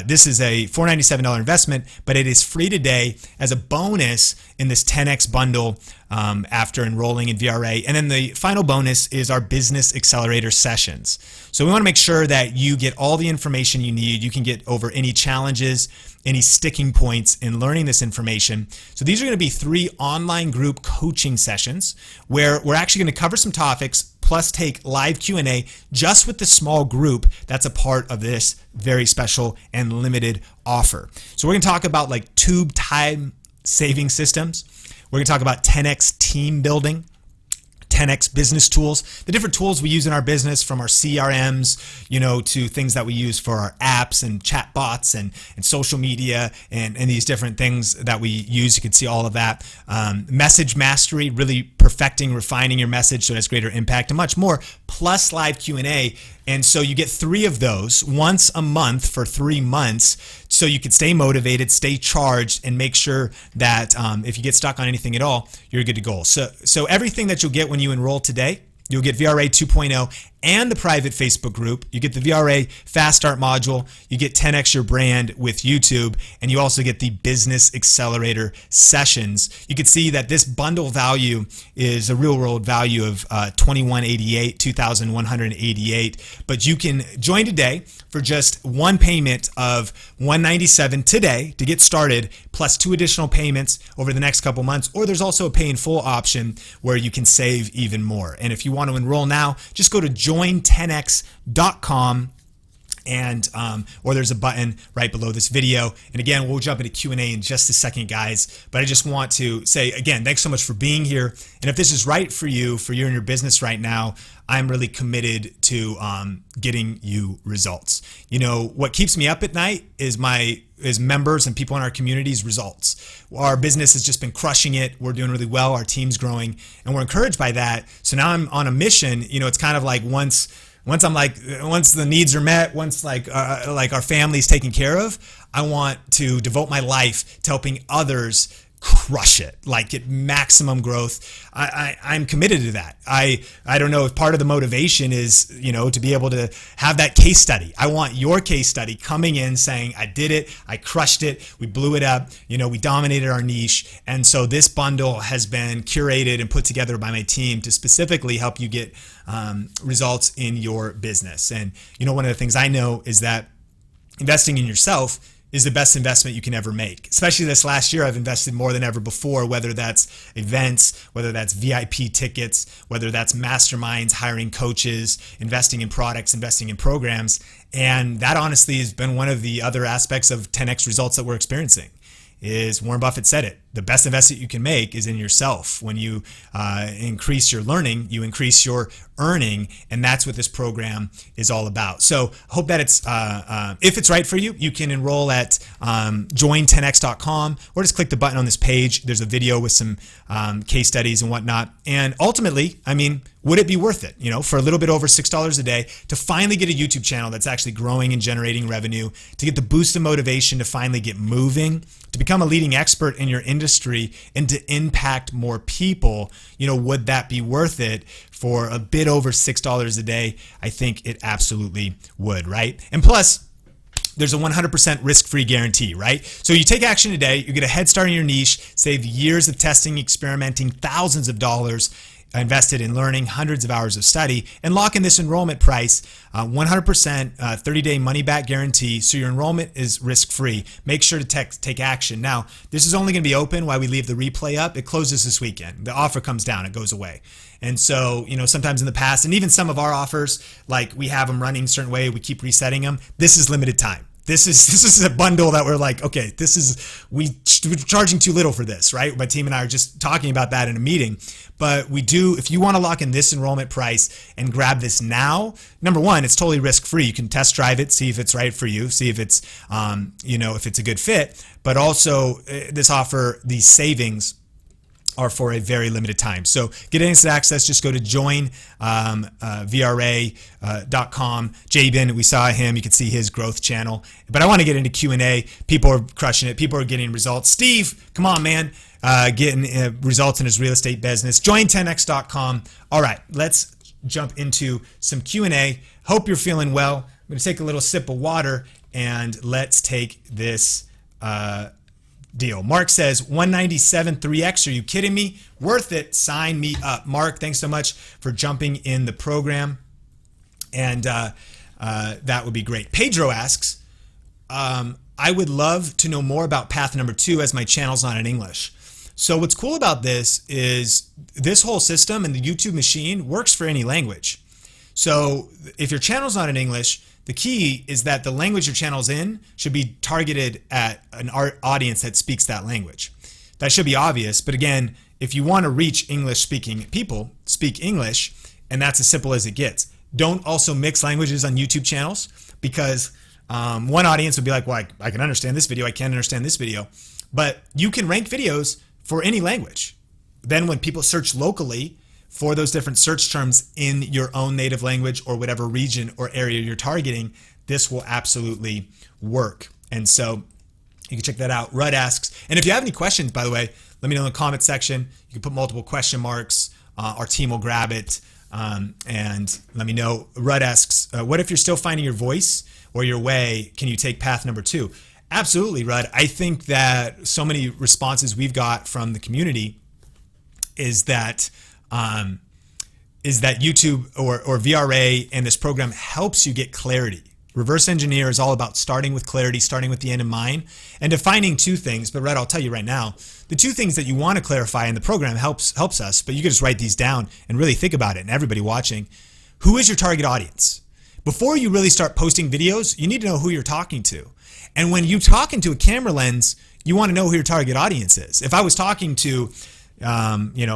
This is a $497 investment, but it is free today as a bonus in this 10X bundle after enrolling in VRA. And then the final bonus is our business accelerator sessions. So we want to make sure that you get all the information you need. You can get over any challenges, any sticking points in learning this information. So these are going to be 3 online group coaching sessions where we're actually going to cover some topics plus take live Q&A just with the small group that's a part of this very special and limited offer. So we're going to talk about like tube time saving systems. We're going to talk about 10X team building, 10X business tools, the different tools we use in our business, from our CRMs, to things that we use for our apps and chat bots and social media and these different things that we use. You can see all of that. Message mastery, really perfecting, refining your message so it has greater impact, and much more, plus live Q&A. And so you get 3 of those once a month for 3 months so you can stay motivated, stay charged, and make sure that if you get stuck on anything at all, you're good to go. So everything that you'll get when you enroll today, you'll get VRA 2.0 and the private Facebook group. You get the VRA Fast Start module. You get 10X Your Brand with YouTube. And you also get the Business Accelerator sessions. You can see that this bundle value is a real world value of $2,188. But you can join today for just one payment of $197 today to get started, plus 2 additional payments over the next couple months. Or there's also a pay in full option where you can save even more. And if you want to enroll now, just go to join10x.com or there's a button right below this video. And again, we'll jump into Q&A in just a second, guys. But I just want to say, again, thanks so much for being here. And if this is right for you and your business right now, I'm really committed to getting you results. What keeps me up at night is members and people in our community's results. Our business has just been crushing it. We're doing really well. Our team's growing, and we're encouraged by that. So now I'm on a mission. It's kind of like once once once the needs are met, once like our family's taken care of, I want to devote my life to helping others crush it, like get maximum growth. I'm committed to that. I don't know if part of the motivation is, to be able to have that case study. I want your case study coming in saying, I did it, I crushed it, we blew it up, we dominated our niche. And so this bundle has been curated and put together by my team to specifically help you get results in your business. And one of the things I know is that investing in yourself is the best investment you can ever make. Especially this last year, I've invested more than ever before, whether that's events, whether that's VIP tickets, whether that's masterminds, hiring coaches, investing in products, investing in programs. And that honestly has been one of the other aspects of 10x results that we're experiencing. Is Warren Buffett said it, the best investment you can make is in yourself. When you increase your learning, you increase your earning, and that's what this program is all about. So I hope that if it's right for you, you can enroll at join10x.com or just click the button on this page. There's a video with some case studies and whatnot. And ultimately, would it be worth it, for a little bit over $6 a day to finally get a YouTube channel that's actually growing and generating revenue, to get the boost of motivation to finally get moving, to become a leading expert in your industry, and to impact more people? Would that be worth it for a bit over $6 a day? I think it absolutely would, right? And plus, there's a 100% risk-free guarantee, right? So you take action today, you get a head start in your niche, save years of testing, experimenting, thousands of dollars invested in learning, hundreds of hours of study, and lock in this enrollment price, 100% 30-day money-back guarantee, so your enrollment is risk-free. Make sure to take action. Now, this is only going to be open while we leave the replay up. It closes this weekend. The offer comes down. It goes away. And so, sometimes in the past, and even some of our offers, like we have them running a certain way, we keep resetting them. This is limited time. This is a bundle that we're like, okay, we're charging too little for this, right? My team and I are just talking about that in a meeting. But if you want to lock in this enrollment price and grab this now, number one, it's totally risk-free. You can test drive it, see if it's right for you, see if it's, if it's a good fit. But also this offer, these savings are for a very limited time. So get instant access. Just go to joinvra.com. Jabin, we saw him. You can see his growth channel. But I want to get into Q&A. People are crushing it. People are getting results. Steve, come on, man. Getting results in his real estate business. Join10x.com. All right, let's jump into some Q&A. Hope you're feeling well. I'm going to take a little sip of water and let's take this deal. Mark says 197 3x. Are you kidding me? Worth it. Sign me up. Mark, thanks so much for jumping in the program. And that would be great. Pedro asks, I would love to know more about path number 2 as my channel's not in English. So what's cool about this is this whole system and the YouTube machine works for any language. So if your channel's not in English, the key is that the language your channel's in should be targeted at an audience that speaks that language. That should be obvious, but again, if you want to reach English-speaking people, speak English, and that's as simple as it gets. Don't also mix languages on YouTube channels, because one audience would be like, well, I can understand this video, I can't understand this video, but you can rank videos for any language. Then when people search locally for those different search terms in your own native language or whatever region or area you're targeting, this will absolutely work. And so you can check that out. Rudd asks, and if you have any questions, by the way, let me know in the comment section. You can put multiple question marks. Our team will grab it and let me know. Rudd asks, what if you're still finding your voice or your way? Can you take path number 2? Absolutely, Rudd. I think that so many responses we've got from the community is that YouTube or VRA and this program helps you get clarity. Reverse engineer is all about starting with clarity, starting with the end in mind, and defining 2 things. But Red, I'll tell you right now, the 2 things that you want to clarify in the program helps us, but you can just write these down and really think about it. And everybody watching, who is your target audience? Before you really start posting videos, you need to know who you're talking to. And when you talk into a camera lens, you want to know who your target audience is. If I was talking to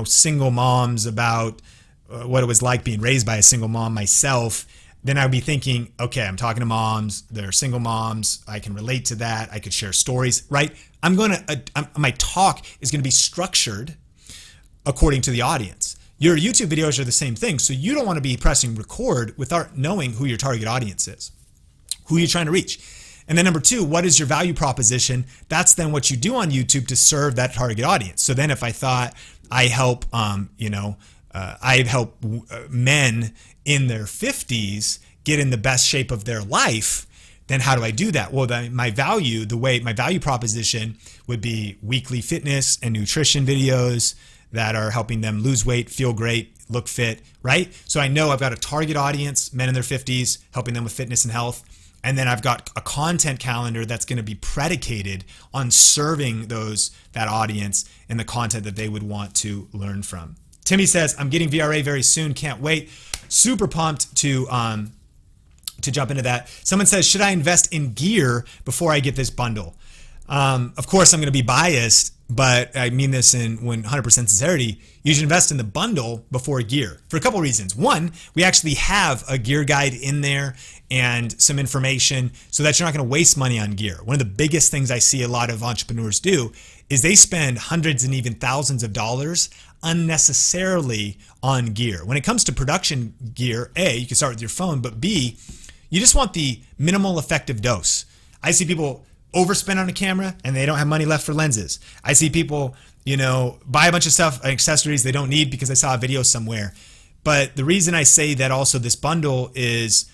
single moms about what it was like being raised by a single mom myself, then I'd be thinking, okay, I'm talking to moms, they're single moms, I can relate to that, I could share stories, right? My talk is going to be structured according to the audience. Your YouTube videos are the same thing. So you don't want to be pressing record without knowing who your target audience is, who you're trying to reach. And then number two, what is your value proposition? That's then what you do on YouTube to serve that target audience. So then if I thought I help, I help men in their 50s get in the best shape of their life, then how do I do that? Well, then my value proposition would be weekly fitness and nutrition videos that are helping them lose weight, feel great, look fit, right? So I know I've got a target audience, men in their 50s, helping them with fitness and health. And then I've got a content calendar that's going to be predicated on serving that audience and the content that they would want to learn from. Timmy says, I'm getting VRA very soon. Can't wait. Super pumped to jump into that. Someone says, should I invest in gear before I get this bundle? Of course, I'm going to be biased, but I mean this in 100% sincerity. You should invest in the bundle before gear for a couple reasons. One, we actually have a gear guide in there and some information so that you're not going to waste money on gear. One of the biggest things I see a lot of entrepreneurs do is they spend hundreds and even thousands of dollars unnecessarily on gear. When it comes to production gear, A, you can start with your phone, but B, you just want the minimal effective dose. I see people overspend on a camera and they don't have money left for lenses. I see people, buy a bunch of stuff, accessories they don't need because they saw a video somewhere. But the reason I say that also this bundle is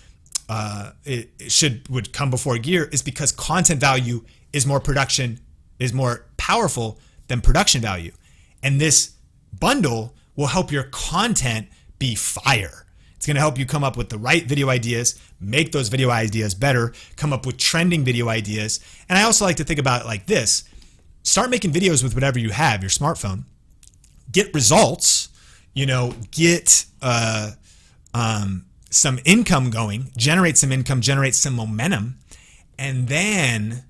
would come before gear is because content value is more powerful than production value. And this bundle will help your content be fire. It's going to help you come up with the right video ideas, make those video ideas better, come up with trending video ideas. And I also like to think about it like this. Start making videos with whatever you have, your smartphone. Get results, get some income going, generate some income, generate some momentum, and then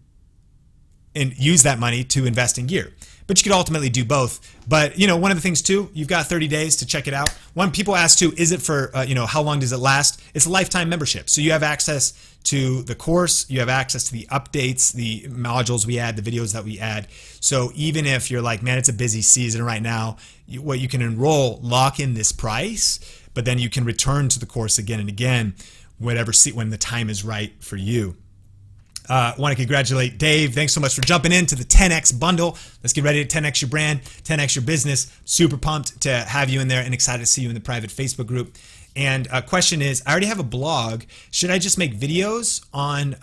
use that money to invest in gear. But you could ultimately do both. But, one of the things too, you've got 30 days to check it out. When people ask too, is it for, how long does it last? It's a lifetime membership. So you have access to the course, you have access to the updates, the modules we add, the videos that we add. So even if you're like, man, it's a busy season right now, you can enroll, lock in this price, but then you can return to the course again and again, when the time is right for you. Want to congratulate Dave. Thanks so much for jumping into the 10X bundle. Let's get ready to 10X your brand, 10X your business. Super pumped to have you in there and excited to see you in the private Facebook group. And question is, I already have a blog. Should I just make videos on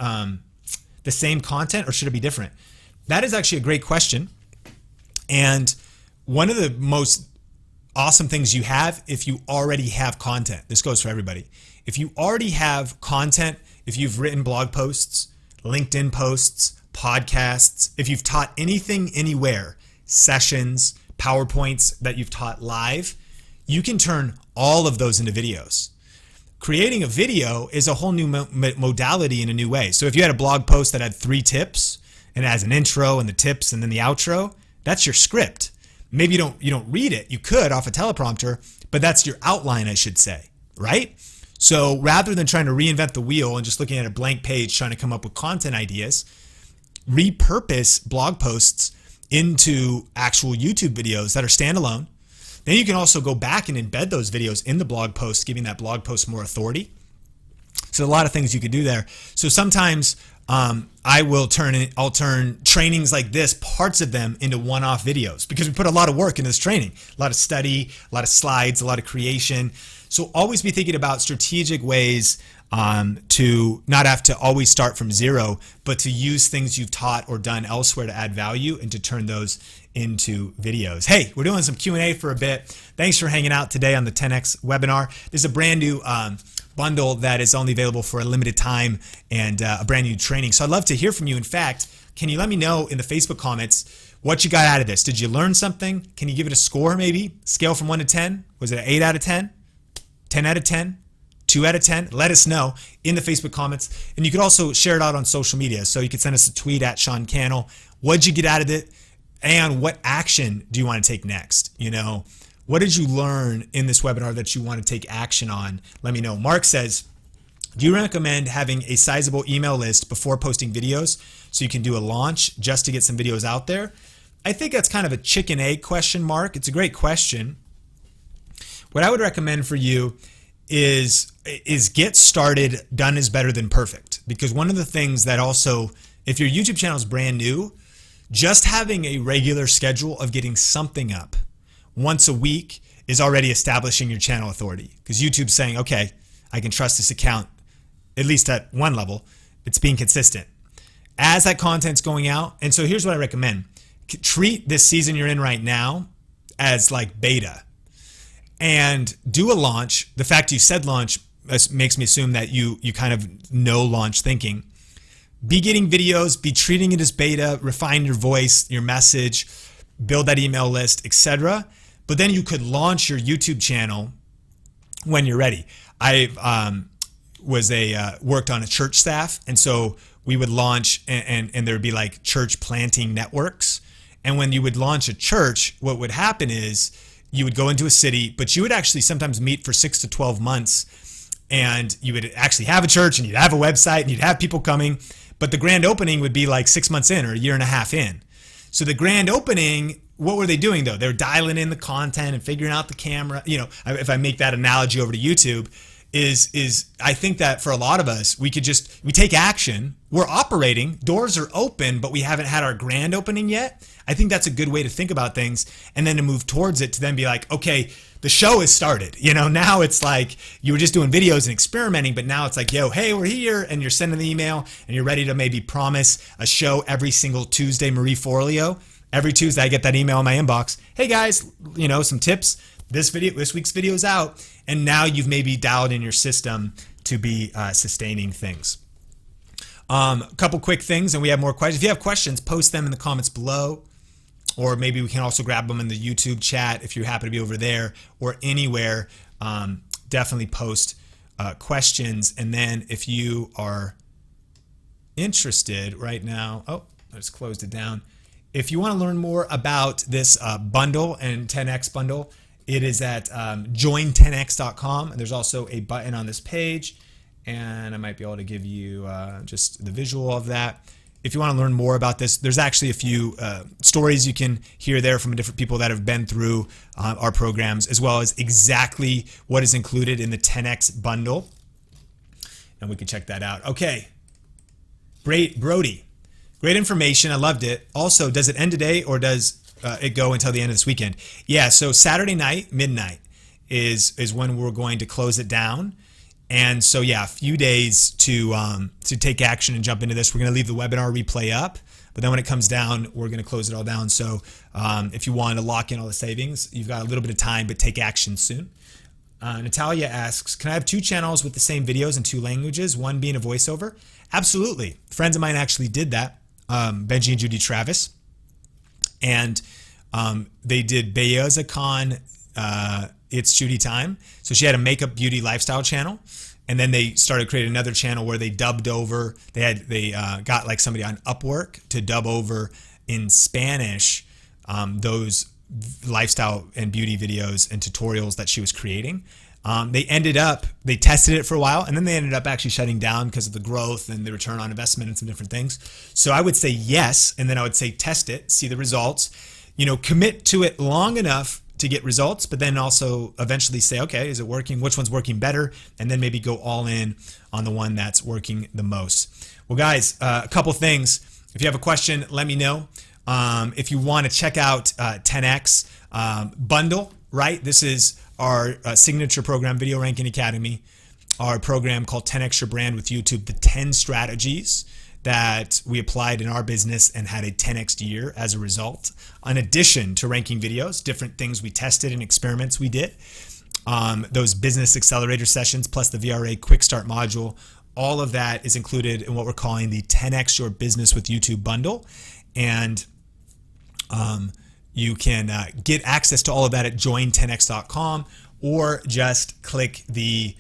the same content or should it be different? That is actually a great question. And one of the most awesome things you have if you already have content, this goes for everybody. If you already have content, if you've written blog posts, LinkedIn posts, podcasts, if you've taught anything anywhere, sessions, PowerPoints that you've taught live, you can turn all of those into videos. Creating a video is a whole new modality in a new way. So if you had a blog post that had 3 tips and it has an intro and the tips and then the outro, that's your script. Maybe you don't read it. You could off a teleprompter, but that's your outline, I should say, right? So rather than trying to reinvent the wheel and just looking at a blank page trying to come up with content ideas, repurpose blog posts into actual YouTube videos that are standalone. Then you can also go back and embed those videos in the blog post, giving that blog post more authority. So a lot of things you could do there. So sometimes I'll turn trainings like this, parts of them, into one-off videos because we put a lot of work into this training, a lot of study, a lot of slides, a lot of creation. So always be thinking about strategic ways to not have to always start from zero, but to use things you've taught or done elsewhere to add value and to turn those into videos. Hey, we're doing some Q&A for a bit. Thanks for hanging out today on the 10X webinar. There's a brand new bundle that is only available for a limited time and a brand new training. So I'd love to hear from you. In fact, can you let me know in the Facebook comments what you got out of this? Did you learn something? Can you give it a score maybe? Scale from 1 to 10? Was it an 8 out of 10? 10 out of 10? 2 out of 10? Let us know in the Facebook comments. And you could also share it out on social media. So you could send us a tweet at Sean Cannell. What'd you get out of it? And what action do you want to take next? What did you learn in this webinar that you want to take action on? Let me know. Mark says, do you recommend having a sizable email list before posting videos so you can do a launch just to get some videos out there? I think that's kind of a chicken egg question, Mark. It's a great question. what I would recommend for you is get started. Done is better than perfect. Because one of the things that also, if your YouTube channel is brand new, just having a regular schedule of getting something up once a week is already establishing your channel authority. Because YouTube's saying, okay, I can trust this account, at least at one level, it's being consistent. As that content's going out, and so here's what I recommend. Treat this season you're in right now as like beta. And do a launch. The fact you said launch makes me assume that you kind of know launch thinking. Be getting videos, be treating it as beta, refine your voice, your message, build that email list, etc. But then you could launch your YouTube channel when you're ready. I worked on a church staff, and so we would launch, and there would be like church planting networks. And when you would launch a church, what would happen is you would go into a city, but you would actually sometimes meet for 6 to 12 months, and you would actually have a church, and you'd have a website, and you'd have people coming. But the grand opening would be like 6 months in or a year and a half in. So the grand opening, what were they doing though? They were dialing in the content and figuring out the camera. You know, if I make that analogy over to YouTube, is I think that for a lot of us, we take action. We're operating, doors are open, but we haven't had our grand opening yet. I think that's a good way to think about things, and then to move towards it, to then be like, okay, the show has started. You know, now it's like you were just doing videos and experimenting, but now it's like, yo, hey, we're here, and you're sending the email, and you're ready to maybe promise a show every single Tuesday. Marie Forleo, every Tuesday I get that email in my inbox. Hey guys, you know, some tips. This week's video is out, and now you've maybe dialed in your system to be sustaining things. A couple quick things, and we have more questions. If you have questions, post them in the comments below. Or maybe we can also grab them in the YouTube chat if you happen to be over there or anywhere. Definitely post questions. And then if you are interested right now, I just closed it down. If you want to learn more about this bundle and 10x bundle, it is at join10x.com. And there's also a button on this page. And I might be able to give you just the visual of that. If you want to learn more about this, there's actually a few stories you can hear there from different people that have been through our programs, as well as exactly what is included in the 10X bundle. And we can check that out. Okay. Great, Brody. Great information. I loved it. Also, does it end today, or does it go until the end of this weekend? Yeah, so Saturday night, midnight, is when we're going to close it down. And so, yeah, a few days to take action and jump into this. We're going to leave the webinar replay up, but then when it comes down, we're going to close it all down. So if you want to lock in all the savings, you've got a little bit of time, but take action soon. Natalia asks, can I have 2 channels with the same videos in 2 languages, one being a voiceover? Absolutely. Friends of mine actually did that, Benji and Judy Travis. And they did BeyazaCon, It's Judy Time. So she had a makeup, beauty, lifestyle channel. And then they started creating another channel where they dubbed over. They got like somebody on Upwork to dub over in Spanish those lifestyle and beauty videos and tutorials that she was creating. They tested it for a while, and then they ended up actually shutting down because of the growth and the return on investment and some different things. So I would say yes, and then I would say test it, see the results, commit to it long enough to get results, but then also eventually say, okay, is it working? Which one's working better? And then maybe go all in on the one that's working the most. Well, guys, a couple things. If you have a question, let me know. If you want to check out 10X bundle, right? This is our signature program, Video Ranking Academy, our program called 10X Your Brand with YouTube, the 10 strategies that we applied in our business and had a 10X year as a result. In addition to ranking videos, different things we tested and experiments we did, those business accelerator sessions, plus the VRA quick start module, all of that is included in what we're calling the 10X Your Business with YouTube bundle. And you can get access to all of that at join10x.com, or just click the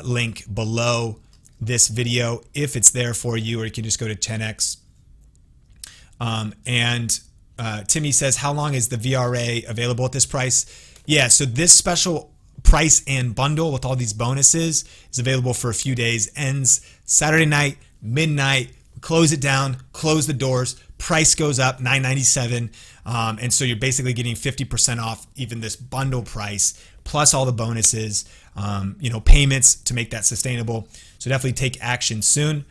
link below this video if it's there for you, or you can just go to 10X. Timmy says, how long is the VRA available at this price? Yeah, so this special price and bundle with all these bonuses is available for a few days, ends Saturday night, midnight, close it down, close the doors, price goes up, $9.97, and so you're basically getting 50% off even this bundle price, plus all the bonuses, payments to make that sustainable. So definitely take action soon.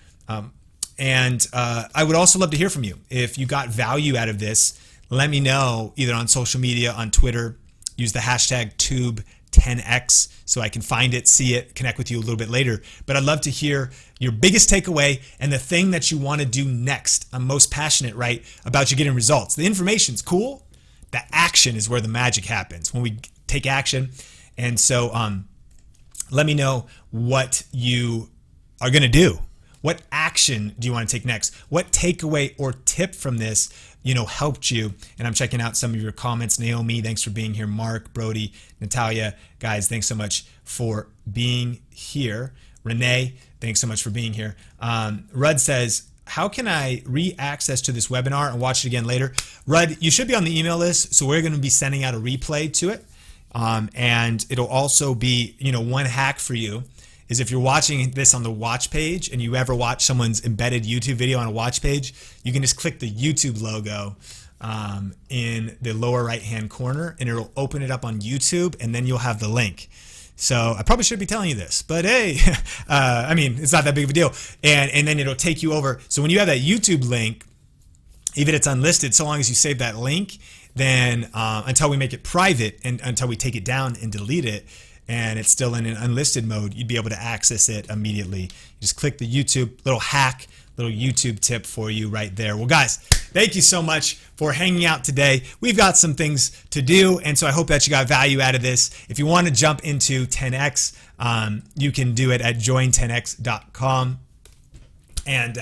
And I would also love to hear from you. If you got value out of this, let me know either on social media, on Twitter. Use the hashtag Tube10X so I can find it, see it, connect with you a little bit later. But I'd love to hear your biggest takeaway and the thing that you want to do next. I'm most passionate, right, about you getting results. The information's cool. The action is where the magic happens, when we take action. And so let me know what you are going to do. What action do you want to take next? What takeaway or tip from this, helped you? And I'm checking out some of your comments. Naomi, thanks for being here. Mark, Brody, Natalia, guys, thanks so much for being here. Renee, thanks so much for being here. Rudd says, how can I re-access to this webinar and watch it again later? Rudd, you should be on the email list, so we're going to be sending out a replay to it. And it'll also be, one hack for you is if you're watching this on the watch page and you ever watch someone's embedded YouTube video on a watch page, you can just click the YouTube logo in the lower right-hand corner and it'll open it up on YouTube and then you'll have the link. So I probably should be telling you this, but hey, it's not that big of a deal. And then it'll take you over. So when you have that YouTube link, even if it's unlisted, so long as you save that link, then until we make it private and until we take it down and delete it, and it's still in an unlisted mode, you'd be able to access it immediately. You just click the YouTube, little hack, little YouTube tip for you right there. Well, guys, thank you so much for hanging out today. We've got some things to do, and so I hope that you got value out of this. If you want to jump into 10X, you can do it at join10x.com. And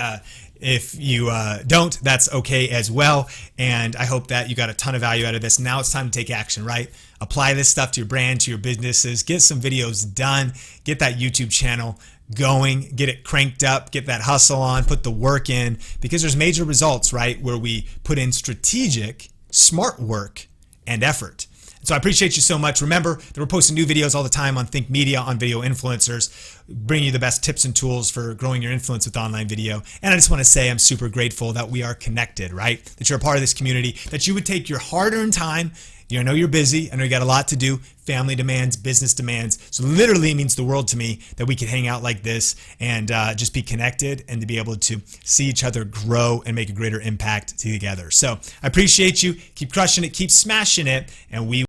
if you don't, that's okay as well. And I hope that you got a ton of value out of this. Now it's time to take action, right? Apply this stuff to your brand, to your businesses, get some videos done, get that YouTube channel going, get it cranked up, get that hustle on, put the work in, because there's major results, right? Where we put in strategic, smart work and effort. So I appreciate you so much. Remember that we're posting new videos all the time on Think Media, on Video Influencers, bringing you the best tips and tools for growing your influence with online video. And I just want to say I'm super grateful that we are connected, right? That you're a part of this community, that you would take your hard-earned time. I know you're busy. I know you got a lot to do. Family demands, business demands. So literally it means the world to me that we can hang out like this and just be connected and to be able to see each other grow and make a greater impact together. So I appreciate you. Keep crushing it. Keep smashing it. And we